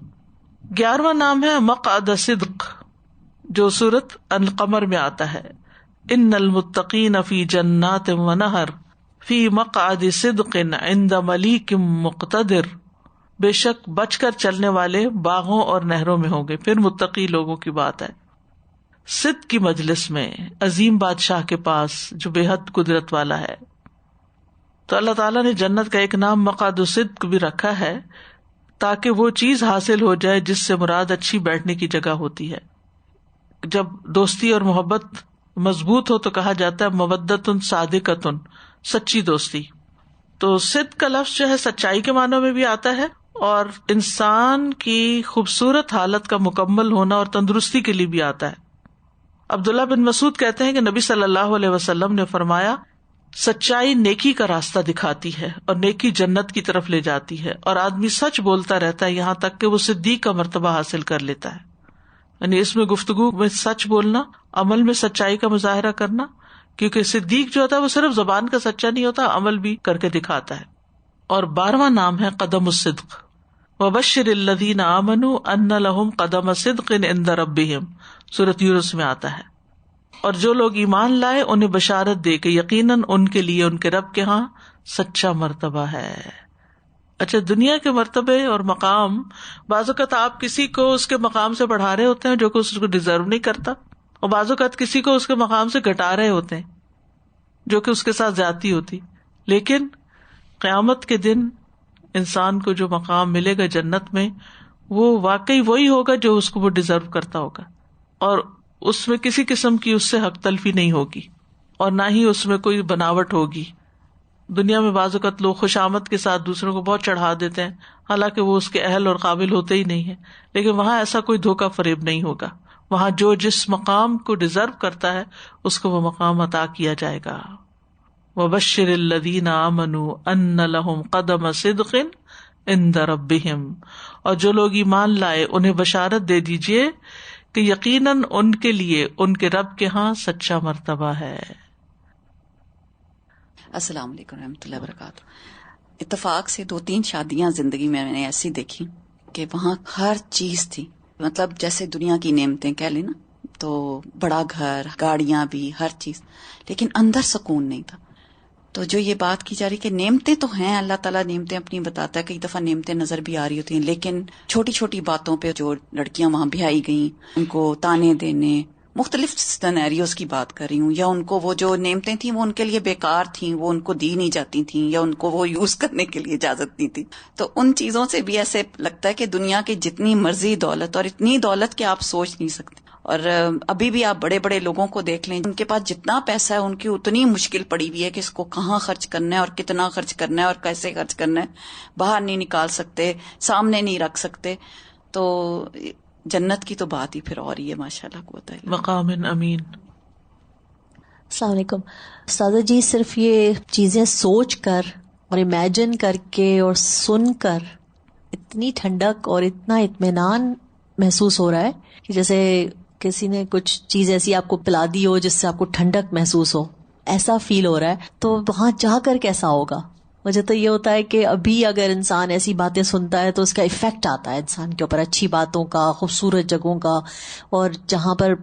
11واں نام ہے مقعد صدق، جو سورۃ القمر میں آتا ہے ان المتقین فی جنات و نہر فی مقعد صدق عند ملیک مقتدر، بے شک بچ کر چلنے والے باغوں اور نہروں میں ہوں گے. پھر متقی لوگوں کی بات ہے، صدق کی مجلس میں، عظیم بادشاہ کے پاس جو بے حد قدرت والا ہے. تو اللہ تعالیٰ نے جنت کا ایک نام مقعد صدق بھی رکھا ہے تاکہ وہ چیز حاصل ہو جائے جس سے مراد اچھی بیٹھنے کی جگہ ہوتی ہے. جب دوستی اور محبت مضبوط ہو تو کہا جاتا ہے مودۃ صادقۃ، سچی دوستی. تو صدق کا لفظ جو ہے سچائی کے معنوں میں بھی آتا ہے، اور انسان کی خوبصورت حالت کا مکمل ہونا اور تندرستی کے لیے بھی آتا ہے. عبداللہ بن مسعود کہتے ہیں کہ نبی صلی اللہ علیہ وسلم نے فرمایا سچائی نیکی کا راستہ دکھاتی ہے اور نیکی جنت کی طرف لے جاتی ہے، اور آدمی سچ بولتا رہتا ہے یہاں تک کہ وہ صدیق کا مرتبہ حاصل کر لیتا ہے. یعنی اس میں گفتگو میں سچ بولنا، عمل میں سچائی کا مظاہرہ کرنا، کیونکہ صدیق جو ہوتا ہے وہ صرف زبان کا سچا نہیں ہوتا، عمل بھی کر کے دکھاتا ہے. اور 12واں نام ہے قدم الصدق. وبشر الذین آمنوا ان لہم قدم صدق عند ربہم، سورۃ یونس میں آتا ہے. اور جو لوگ ایمان لائے انہیں بشارت دے کہ یقیناً ان کے لیے ان کے رب کے ہاں سچا مرتبہ ہے. اچھا، دنیا کے مرتبے اور مقام، بعض اوقات آپ کسی کو اس کے مقام سے بڑھا رہے ہوتے ہیں جو کہ اس کو ڈیزرو نہیں کرتا، اور بعض اوقات کسی کو اس کے مقام سے گھٹا رہے ہوتے ہیں جو کہ اس کے ساتھ زیادتی ہوتی. لیکن قیامت کے دن انسان کو جو مقام ملے گا جنت میں، وہ واقعی وہی ہوگا جو اس کو وہ ڈیزرو کرتا ہوگا، اور اس میں کسی قسم کی اس سے حق تلفی نہیں ہوگی، اور نہ ہی اس میں کوئی بناوٹ ہوگی. دنیا میں بعض اوقات لوگ خوش آمد کے ساتھ دوسروں کو بہت چڑھا دیتے ہیں، حالانکہ وہ اس کے اہل اور قابل ہوتے ہی نہیں ہیں. لیکن وہاں ایسا کوئی دھوکہ فریب نہیں ہوگا. وہاں جو جس مقام کو ڈیزرو کرتا ہے اس کو وہ مقام عطا کیا جائے گا. وَبَشِّرِ الَّذِينَ آمَنُوا أَنَّ لَهُمْ قَدَمَ صِدْقٍ عِندَ رَبِّهِمْ، اور جو لوگ ایمان لائے انہیں بشارت دے دیجئے کہ یقیناً ان کے لیے ان کے رب کے ہاں سچا مرتبہ ہے. السلام علیکم رحمۃ اللہ وبرکاتہ. اتفاق سے 2-3 شادیاں زندگی میں نے ایسی دیکھی کہ وہاں ہر چیز تھی، مطلب جیسے دنیا کی نعمتیں کہہ لینا، تو بڑا گھر، گاڑیاں بھی، ہر چیز، لیکن اندر سکون نہیں تھا. تو جو یہ بات کی جا رہی کہ نعمتیں تو ہیں، اللہ تعالیٰ نعمتیں اپنی بتاتا ہے، کئی دفعہ نعمتیں نظر بھی آ رہی ہوتی ہیں، لیکن چھوٹی چھوٹی باتوں پہ جو لڑکیاں وہاں بیائی گئیں، ان کو تانے دینے، مختلف سینیریوز کی بات کر رہی ہوں، یا ان کو وہ جو نعمتیں تھیں وہ ان کے لیے بیکار تھیں، وہ ان کو دی نہیں جاتی تھیں، یا ان کو وہ یوز کرنے کے لیے اجازت نہیں تھی. تو ان چیزوں سے بھی ایسے لگتا ہے کہ دنیا کی جتنی مرضی دولت، اور اتنی دولت کہ آپ سوچ نہیں سکتے. اور ابھی بھی آپ بڑے بڑے لوگوں کو دیکھ لیں، ان کے پاس جتنا پیسہ ہے ان کی اتنی مشکل پڑی ہوئی ہے کہ اس کو کہاں خرچ کرنا ہے اور کتنا خرچ کرنا ہے اور کیسے خرچ کرنا ہے، باہر نہیں نکال سکتے، سامنے نہیں رکھ سکتے. تو جنت کی تو بات ہی پھر اور ہی ہے، ماشاءاللہ قوت ہے. مقام امین. السلام علیکم. استاذہ جی، صرف یہ چیزیں سوچ کر اور امیجن کر کے اور سن کر اتنی ٹھنڈک اور اتنا اطمینان محسوس ہو رہا ہے کہ جیسے کسی نے کچھ چیز ایسی آپ کو پلا دی ہو جس سے آپ کو ٹھنڈک محسوس ہو، ایسا فیل ہو رہا ہے. تو وہاں جا کر کیسا ہوگا؟ مجھے تو یہ ہوتا ہے کہ ابھی اگر انسان ایسی باتیں سنتا ہے تو اس کا ایفیکٹ آتا ہے انسان کے اوپر، اچھی باتوں کا، خوبصورت جگہوں کا، اور جہاں پر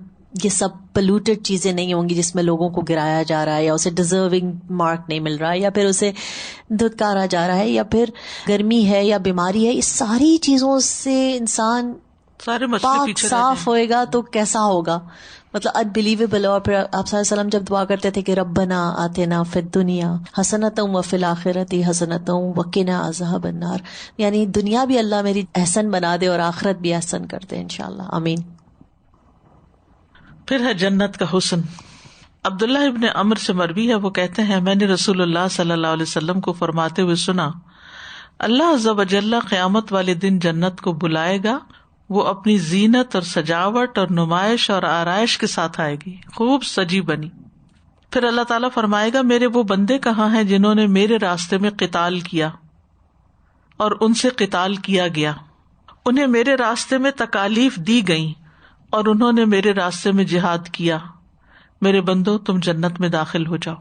یہ سب پلوٹڈ چیزیں نہیں ہوں گی جس میں لوگوں کو گرایا جا رہا ہے، یا اسے ڈیزرونگ مارک نہیں مل رہا ہے، یا پھر اسے دھتکارا جا رہا ہے، یا پھر گرمی ہے یا بیماری ہے. اس ساری چیزوں سے انسان سارے مسئلے پاک پیچھے صاف ہوئے گا تو کیسا ہوگا؟ مطلب انبلیویبل. اور پھر آپ صلی اللہ علیہ وسلم جب دعا کرتے تھے کہ ربنا آتنا فی الدنیا حسنۃ وفی الآخرۃ حسنۃ وقنا عذاب النار، یعنی دنیا بھی اللہ میری احسن بنا دے اور آخرت بھی احسن کر دے انشاءاللہ، آمین. پھر ہے جنت کا حسن. عبداللہ ابن عمر سے مروی ہے، وہ کہتے ہیں میں نے رسول اللہ صلی اللہ علیہ وسلم کو فرماتے ہوئے سنا، اللہ عز و جل قیامت والے دن جنت کو بلائے گا وہ اپنی زینت اور سجاوٹ اور نمائش اور آرائش کے ساتھ آئے گی، خوب سجی بنی. پھر اللہ تعالیٰ فرمائے گا میرے وہ بندے کہاں ہیں جنہوں نے میرے راستے میں قتال کیا اور ان سے قتال کیا گیا، انہیں میرے راستے میں تکالیف دی گئیں اور انہوں نے میرے راستے میں جہاد کیا. میرے بندو تم جنت میں داخل ہو جاؤ.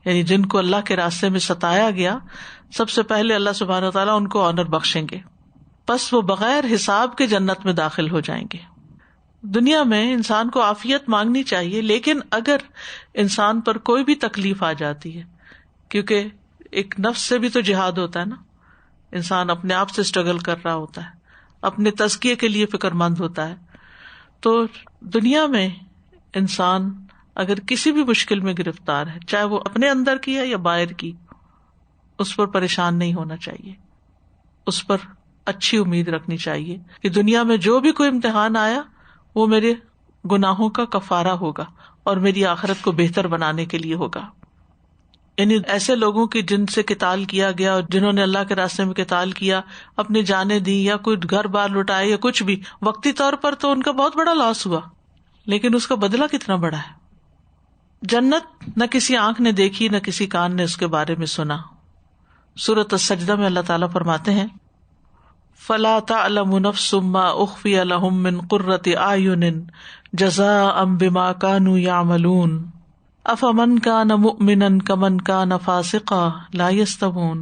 یعنی جن کو اللہ کے راستے میں ستایا گیا، سب سے پہلے اللہ سبحانہ وتعالیٰ ان کو آنر بخشیں گے، پس وہ بغیر حساب کے جنت میں داخل ہو جائیں گے. دنیا میں انسان کو عافیت مانگنی چاہیے، لیکن اگر انسان پر کوئی بھی تکلیف آ جاتی ہے، کیونکہ ایک نفس سے بھی تو جہاد ہوتا ہے نا، انسان اپنے آپ سے اسٹرگل کر رہا ہوتا ہے، اپنے تزکیے کے لیے فکر مند ہوتا ہے، تو دنیا میں انسان اگر کسی بھی مشکل میں گرفتار ہے، چاہے وہ اپنے اندر کی ہے یا باہر کی، اس پر پریشان نہیں ہونا چاہیے، اس پر اچھی امید رکھنی چاہیے کہ دنیا میں جو بھی کوئی امتحان آیا وہ میرے گناہوں کا کفارہ ہوگا اور میری آخرت کو بہتر بنانے کے لیے ہوگا. یعنی ایسے لوگوں کی جن سے قتال کیا گیا اور جنہوں نے اللہ کے راستے میں قتال کیا، اپنی جانیں دی یا کوئی گھر بار لٹائے یا کچھ بھی، وقتی طور پر تو ان کا بہت بڑا لاس ہوا، لیکن اس کا بدلہ کتنا بڑا ہے. جنت نہ کسی آنکھ نے دیکھی نہ کسی کان نے اس کے بارے میں سنا. سورۃ السجدہ میں اللہ تعالیٰ فرماتے ہیں فَلَا تَعْلَمُ نَفْسٌ مَّا أُخْفِيَ لَهُم مِّن قُرَّةِ أَعْيُنٍ جَزَاءً بِمَا كَانُوا يَعْمَلُونَ أَفَمَن كَانَ مُؤْمِنًا كَمَن كَانَ فَاسِقًا لَا يَسْتَوُونَ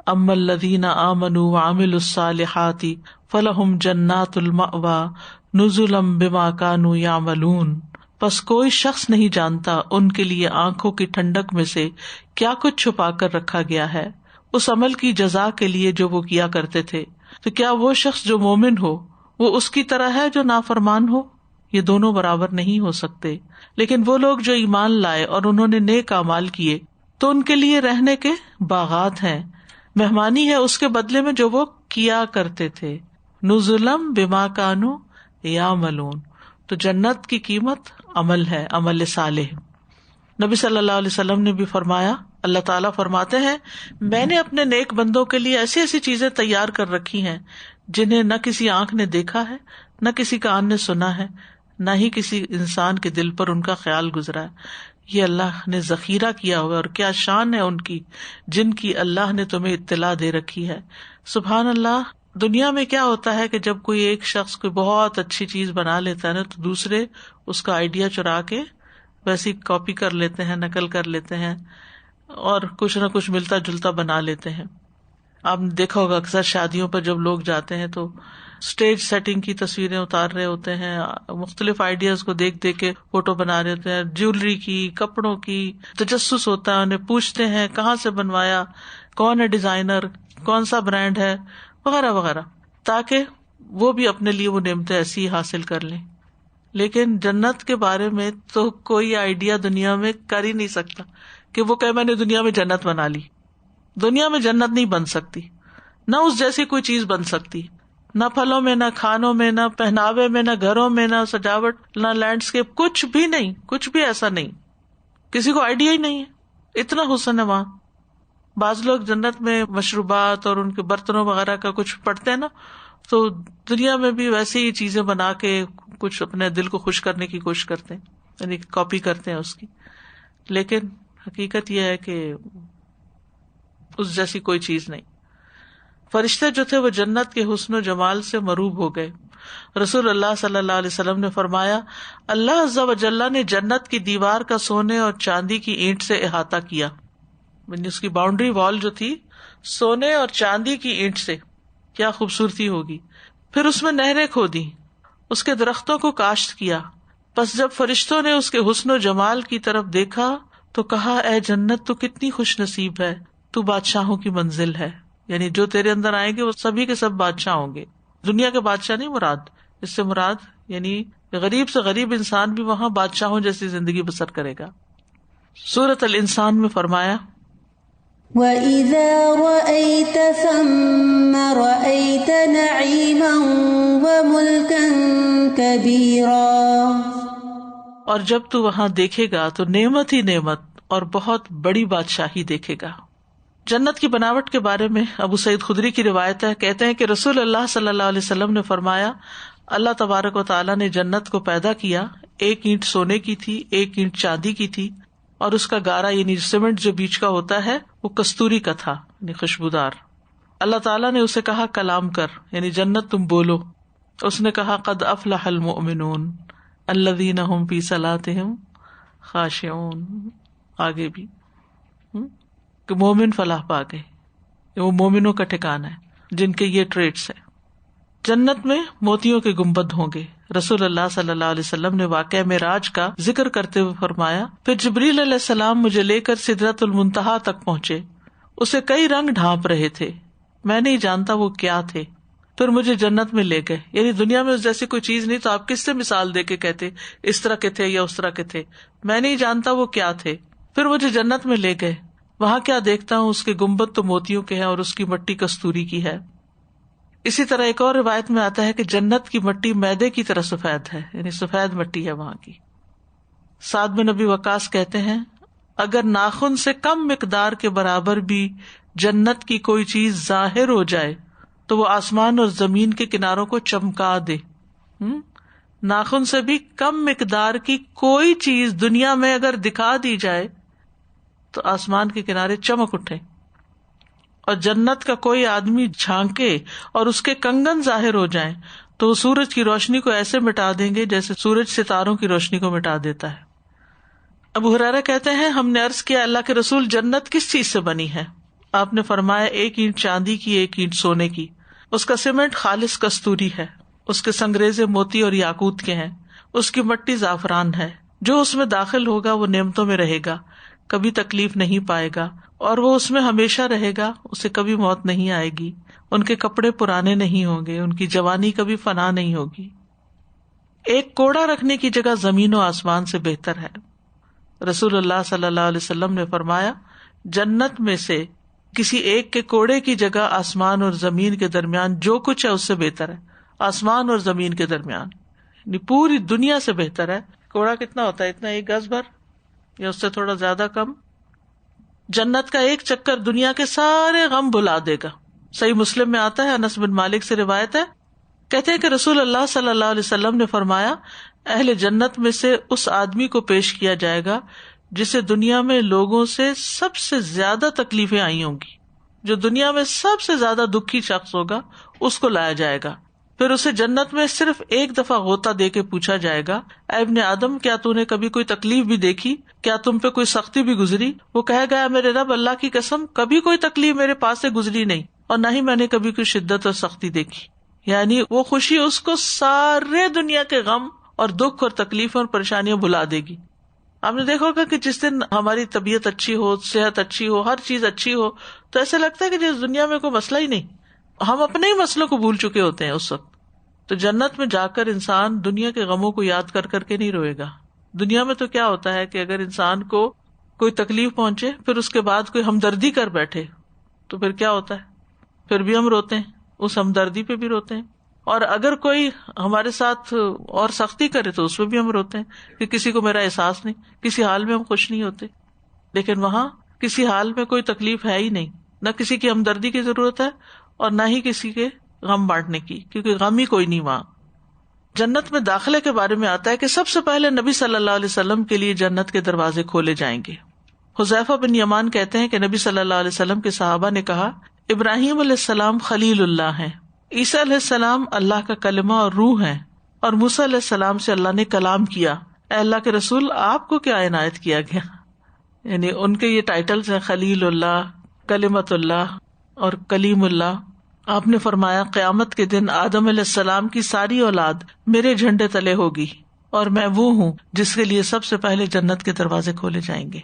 أَمَّا الَّذِينَ آمَنُوا وَعَمِلُوا الصَّالِحَاتِ فَلَهُمْ جَنَّاتُ الْمَأْوَىٰ نُزُلًا بِمَا كَانُوا يَعْمَلُونَ. پس کوئی شخص نہیں جانتا ان کے لیے آنکھوں کی ٹھنڈک میں سے کیا کچھ چھپا کر رکھا گیا ہے اس عمل کی جزا کے لیے جو وہ کیا کرتے تھے. تو کیا وہ شخص جو مومن ہو وہ اس کی طرح ہے جو نافرمان ہو؟ یہ دونوں برابر نہیں ہو سکتے. لیکن وہ لوگ جو ایمان لائے اور انہوں نے نیک اعمال کیے تو ان کے لیے رہنے کے باغات ہیں، مہمانی ہے اس کے بدلے میں جو وہ کیا کرتے تھے. نزلم بما کانوا یعملون. تو جنت کی قیمت عمل ہے، عمل صالح. نبی صلی اللہ علیہ وسلم نے بھی فرمایا، اللہ تعالیٰ فرماتے ہیں میں نے اپنے نیک بندوں کے لیے ایسی ایسی چیزیں تیار کر رکھی ہیں جنہیں نہ کسی آنکھ نے دیکھا ہے، نہ کسی کان نے سنا ہے، نہ ہی کسی انسان کے دل پر ان کا خیال گزرا ہے. یہ اللہ نے ذخیرہ کیا ہوا، اور کیا شان ہے ان کی جن کی اللہ نے تمہیں اطلاع دے رکھی ہے. سبحان اللہ. دنیا میں کیا ہوتا ہے کہ جب کوئی ایک شخص کوئی بہت اچھی چیز بنا لیتا ہے نا، تو دوسرے اس کا آئیڈیا چرا کے ویسی کاپی کر لیتے ہیں، نقل کر لیتے ہیں اور کچھ نہ کچھ ملتا جلتا بنا لیتے ہیں. آپ نے دیکھا ہوگا اکثر شادیوں پر جب لوگ جاتے ہیں تو اسٹیج سیٹنگ کی تصویریں اتار رہے ہوتے ہیں، مختلف آئیڈیاز کو دیکھ دیکھ کے فوٹو بنا رہے ہوتے ہیں، جیولری کی، کپڑوں کی تجسس ہوتا ہے، انہیں پوچھتے ہیں کہاں سے بنوایا، کون ہے ڈیزائنر، کون سا برانڈ ہے، وغیرہ وغیرہ، تاکہ وہ بھی اپنے لیے وہ نعمتیں ایسی حاصل کر لیں. لیکن جنت کے بارے میں تو کوئی آئیڈیا دنیا میں کر ہی نہیں سکتا کہ وہ کہ میں نے دنیا میں جنت بنا لی. دنیا میں جنت نہیں بن سکتی، نہ اس جیسی کوئی چیز بن سکتی، نہ پھلوں میں، نہ کھانوں میں، نہ پہناوے میں، نہ گھروں میں، نہ سجاوٹ، نہ لینڈسکیپ، کچھ بھی نہیں، کچھ بھی ایسا نہیں. کسی کو آئیڈیا ہی نہیں ہے، اتنا حسن ہے وہاں. بعض لوگ جنت میں مشروبات اور ان کے برتنوں وغیرہ کا کچھ پڑھتے ہیں نا، تو دنیا میں بھی ویسے ہی چیزیں بنا کے کچھ اپنے دل کو خوش کرنے کی کوشش کرتے ہیں، یعنی کاپی کرتے ہیں اس کی. لیکن حقیقت یہ ہے کہ اس جیسی کوئی چیز نہیں. فرشتے جو تھے وہ جنت کے حسن و جمال سے مروب ہو گئے. رسول اللہ صلی اللہ علیہ وسلم نے فرمایا اللہ عز و جل نے جنت کی دیوار کا سونے اور چاندی کی اینٹ سے احاطہ کیا، یعنی اس کی باؤنڈری وال جو تھی سونے اور چاندی کی اینٹ سے. کیا خوبصورتی ہوگی. پھر اس میں نہریں کھودی، اس کے درختوں کو کاشت کیا. پس جب فرشتوں نے اس کے حسن و جمال کی طرف دیکھا تو کہا اے جنت تو کتنی خوش نصیب ہے، تو بادشاہوں کی منزل ہے. یعنی جو تیرے اندر آئیں گے وہ سبھی کے سب بادشاہ ہوں گے. دنیا کے بادشاہ نہیں مراد، اس سے مراد یعنی غریب سے غریب انسان بھی وہاں بادشاہوں جیسی زندگی بسر کرے گا. سورۃ الانسان میں فرمایا وَإِذَا رَأَيْتَ ثَمَّ رَأَيْتَ نَعِيمًا وَمُلْكًا كَبِيرًا. اور جب تو وہاں دیکھے گا تو نعمت ہی نعمت اور بہت بڑی بادشاہی دیکھے گا. جنت کی بناوٹ کے بارے میں ابو سعید خدری کی روایت ہے، کہتے ہیں کہ رسول اللہ صلی اللہ علیہ وسلم نے فرمایا اللہ تبارک و تعالیٰ نے جنت کو پیدا کیا، ایک اینٹ سونے کی تھی، ایک اینٹ چاندی کی تھی، اور اس کا گارا یعنی سیمنٹ جو بیچ کا ہوتا ہے وہ کستوری کا تھا یعنی خوشبودار. اللہ تعالیٰ نے اسے کہا کلام کر یعنی جنت تم بولو. اس نے کہا قد افلح المؤمنون الذین هم فی صلاتهم خاشعون. آگے بھی کہ مومن فلاح پا گئے، وہ مومنوں کا ٹھکانہ ہے جن کے یہ ٹریٹس ہیں. جنت میں موتیوں کے گنبد ہوں گے. رسول اللہ صلی اللہ علیہ وسلم نے واقعہ معراج کا ذکر کرتے ہوئے فرمایا پھر جبریل علیہ السلام مجھے لے کر سدرۃ المنتہا تک پہنچے. اسے کئی رنگ ڈھانپ رہے تھے، میں نہیں جانتا وہ کیا تھے. پھر مجھے جنت میں لے گئے. یعنی دنیا میں اس جیسی کوئی چیز نہیں تو آپ کس سے مثال دے کے کہتے اس طرح کے تھے یا اس طرح کے تھے. میں نہیں جانتا وہ کیا تھے. پھر مجھے جنت میں لے گئے. وہاں کیا دیکھتا ہوں اس کے گنبد تو موتیوں کے ہیں اور اس کی مٹی کستوری کی ہے. اسی طرح ایک اور روایت میں آتا ہے کہ جنت کی مٹی میدے کی طرح سفید ہے، یعنی سفید مٹی ہے وہاں کی. سعد بن ابی وقاص کہتے ہیں اگر ناخن سے کم مقدار کے برابر بھی جنت کی کوئی چیز ظاہر ہو جائے تو وہ آسمان اور زمین کے کناروں کو چمکا دے. ناخن سے بھی کم مقدار کی کوئی چیز دنیا میں اگر دکھا دی جائے تو آسمان کے کنارے چمک اٹھے. اور جنت کا کوئی آدمی جھانکے اور اس کے کنگن ظاہر ہو جائیں تو وہ سورج کی روشنی کو ایسے مٹا دیں گے جیسے سورج ستاروں کی روشنی کو مٹا دیتا ہے. ابو ہریرہ کہتے ہیں ہم نے عرض کیا اللہ کے رسول جنت کس چیز سے بنی ہے؟ آپ نے فرمایا ایک اینٹ چاندی کی، ایک اینٹ سونے کی. اس کا سیمنٹ خالص کستوری ہے، اس کے سنگریزے موتی اور یاقوت کے ہیں، اس کی مٹی زعفران ہے. جو اس میں داخل ہوگا وہ نعمتوں میں رہے گا، کبھی تکلیف نہیں پائے گا، اور وہ اس میں ہمیشہ رہے گا، اسے کبھی موت نہیں آئے گی. ان کے کپڑے پرانے نہیں ہوں گے، ان کی جوانی کبھی فنا نہیں ہوگی. ایک کوڑا رکھنے کی جگہ زمین و آسمان سے بہتر ہے. رسول اللہ صلی اللہ علیہ وسلم نے فرمایا جنت میں سے کسی ایک کے کوڑے کی جگہ آسمان اور زمین کے درمیان جو کچھ ہے اس سے بہتر ہے. آسمان اور زمین کے درمیان یعنی پوری دنیا سے بہتر ہے. کوڑا کتنا ہوتا ہے؟ اتنا، ایک گز بھر یا اس سے تھوڑا زیادہ کم. جنت کا ایک چکر دنیا کے سارے غم بھلا دے گا. صحیح مسلم میں آتا ہے، انس بن مالک سے روایت ہے، کہتے ہیں کہ رسول اللہ صلی اللہ علیہ وسلم نے فرمایا اہل جنت میں سے اس آدمی کو پیش کیا جائے گا جسے دنیا میں لوگوں سے سب سے زیادہ تکلیفیں آئی ہوں گی. جو دنیا میں سب سے زیادہ دکھی شخص ہوگا اس کو لایا جائے گا. پھر اسے جنت میں صرف ایک دفعہ غوطہ دے کے پوچھا جائے گا اے ابن آدم کیا تو نے کبھی کوئی تکلیف بھی دیکھی؟ کیا تم پہ کوئی سختی بھی گزری؟ وہ کہے گا میرے رب اللہ کی قسم کبھی کوئی تکلیف میرے پاس سے گزری نہیں، اور نہ ہی میں نے کبھی کوئی شدت اور سختی دیکھی. یعنی وہ خوشی اس کو سارے دنیا کے غم اور دکھ اور تکلیف اور پریشانیاں بھلا دے گی. آپ نے دیکھا ہوگا کہ جس دن ہماری طبیعت اچھی ہو، صحت اچھی ہو، ہر چیز اچھی ہو تو ایسا لگتا ہے کہ جس دنیا میں کوئی مسئلہ ہی نہیں، ہم اپنے ہی مسئلوں کو بھول چکے ہوتے ہیں اس وقت. تو جنت میں جا کر انسان دنیا کے غموں کو یاد کر کر کے نہیں روئے گا. دنیا میں تو کیا ہوتا ہے کہ اگر انسان کو کوئی تکلیف پہنچے پھر اس کے بعد کوئی ہمدردی کر بیٹھے تو پھر کیا ہوتا ہے؟ پھر بھی ہم روتے ہیں، اس ہمدردی پہ بھی روتے ہیں. اور اگر کوئی ہمارے ساتھ اور سختی کرے تو اس پہ بھی ہم روتے ہیں کہ کسی کو میرا احساس نہیں، کسی حال میں ہم خوش نہیں ہوتے. لیکن وہاں کسی حال میں کوئی تکلیف ہے ہی نہیں، نہ کسی کی ہمدردی کی ضرورت ہے اور نہ ہی کسی کے غم بانٹنے کی، کیونکہ غم ہی کوئی نہیں وہاں. جنت میں داخلے کے بارے میں آتا ہے کہ سب سے پہلے نبی صلی اللہ علیہ وسلم کے لیے جنت کے دروازے کھولے جائیں گے. حذیفہ بن یمان کہتے ہیں کہ نبی صلی اللہ علیہ وسلم کے صحابہ نے کہا ابراہیم علیہ السلام خلیل اللہ ہیں، عیسیٰ علیہ السلام اللہ کا کلمہ اور روح ہیں، اور موسیٰ علیہ السلام سے اللہ نے کلام کیا. اے اللہ کے رسول آپ کو کیا عنایت کیا گیا؟ یعنی ان کے یہ ٹائٹلز ہیں خلیل اللہ، کلمۃ اللہ اور کلیم اللہ. آپ نے فرمایا قیامت کے دن آدم علیہ السلام کی ساری اولاد میرے جھنڈے تلے ہوگی اور میں وہ ہوں جس کے لیے سب سے پہلے جنت کے دروازے کھولے جائیں گے.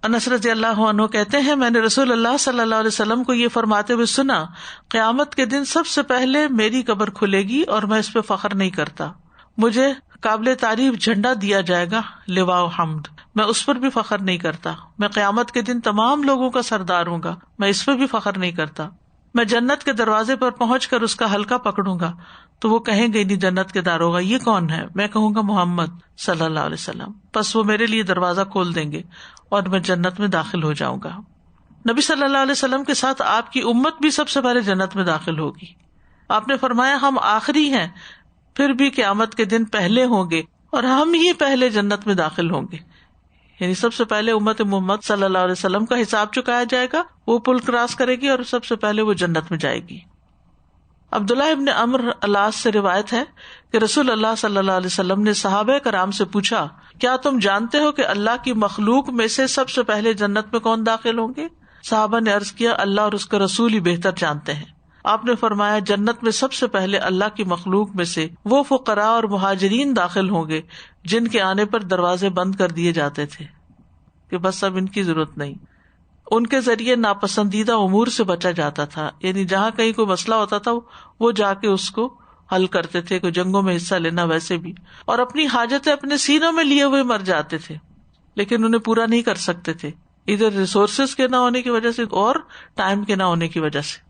انس رضی اللہ عنہ کہتے ہیں میں نے رسول اللہ صلی اللہ علیہ وسلم کو یہ فرماتے ہوئے سنا قیامت کے دن سب سے پہلے میری قبر کھلے گی اور میں اس پہ فخر نہیں کرتا. مجھے قابل تعریف جھنڈا دیا جائے گا لواء حمد، میں اس پر بھی فخر نہیں کرتا. میں قیامت کے دن تمام لوگوں کا سردار ہوں گا، میں اس پہ بھی فخر نہیں کرتا. میں جنت کے دروازے پر پہنچ کر اس کا حلقہ پکڑوں گا تو وہ کہیں گے نہیں جنت کے داروغہ یہ کون ہے؟ میں کہوں گا محمد صلی اللہ علیہ وسلم. پس وہ میرے لیے دروازہ کھول دیں گے اور میں جنت میں داخل ہو جاؤں گا. نبی صلی اللہ علیہ وسلم کے ساتھ آپ کی امت بھی سب سے پہلے جنت میں داخل ہوگی. آپ نے فرمایا ہم آخری ہیں پھر بھی قیامت کے دن پہلے ہوں گے اور ہم ہی پہلے جنت میں داخل ہوں گے. یعنی سب سے پہلے امت محمد صلی اللہ علیہ وسلم کا حساب چکایا جائے گا, وہ پل کراس کرے گی اور سب سے پہلے وہ جنت میں جائے گی. عبداللہ ابن عمرو العاص سے روایت ہے کہ رسول اللہ صلی اللہ علیہ وسلم نے صحابہ کرام سے پوچھا, کیا تم جانتے ہو کہ اللہ کی مخلوق میں سے سب سے پہلے جنت میں کون داخل ہوں گے؟ صحابہ نے عرض کیا, اللہ اور اس کا رسول ہی بہتر جانتے ہیں. آپ نے فرمایا, جنت میں سب سے پہلے اللہ کی مخلوق میں سے وہ فقراء اور مہاجرین داخل ہوں گے جن کے آنے پر دروازے بند کر دیے جاتے تھے کہ بس اب ان کی ضرورت نہیں. ان کے ذریعے ناپسندیدہ امور سے بچا جاتا تھا, یعنی جہاں کہیں کوئی مسئلہ ہوتا تھا وہ جا کے اس کو حل کرتے تھے, کوئی جنگوں میں حصہ لینا ویسے بھی, اور اپنی حاجتیں اپنے سینوں میں لیے ہوئے مر جاتے تھے لیکن انہیں پورا نہیں کر سکتے تھے, ادھر ریسورسز کے نہ ہونے کی وجہ سے اور ٹائم کے نہ ہونے کی وجہ سے.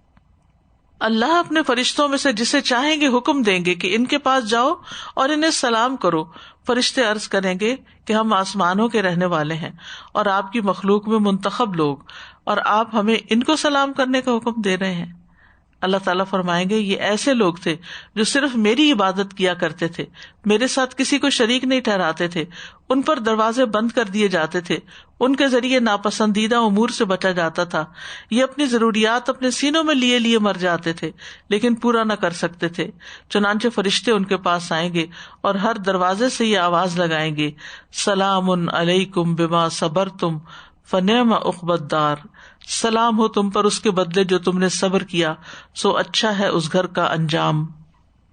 اللہ اپنے فرشتوں میں سے جسے چاہیں گے حکم دیں گے کہ ان کے پاس جاؤ اور انہیں سلام کرو. فرشتے عرض کریں گے کہ ہم آسمانوں کے رہنے والے ہیں اور آپ کی مخلوق میں منتخب لوگ, اور آپ ہمیں ان کو سلام کرنے کا حکم دے رہے ہیں. اللہ تعالیٰ فرمائیں گے, یہ ایسے لوگ تھے جو صرف میری عبادت کیا کرتے تھے, میرے ساتھ کسی کو شریک نہیں ٹھہراتے تھے, ان پر دروازے بند کر دیے جاتے تھے, ان کے ذریعے ناپسندیدہ امور سے بچا جاتا تھا, یہ اپنی ضروریات اپنے سینوں میں لیے لیے مر جاتے تھے لیکن پورا نہ کر سکتے تھے. چنانچہ فرشتے ان کے پاس آئیں گے اور ہر دروازے سے یہ آواز لگائیں گے, سلام علیکم بما صبرتم فنعم عقبی الدار, سلام ہو تم پر اس کے بدلے جو تم نے صبر کیا, سو اچھا ہے اس گھر کا انجام.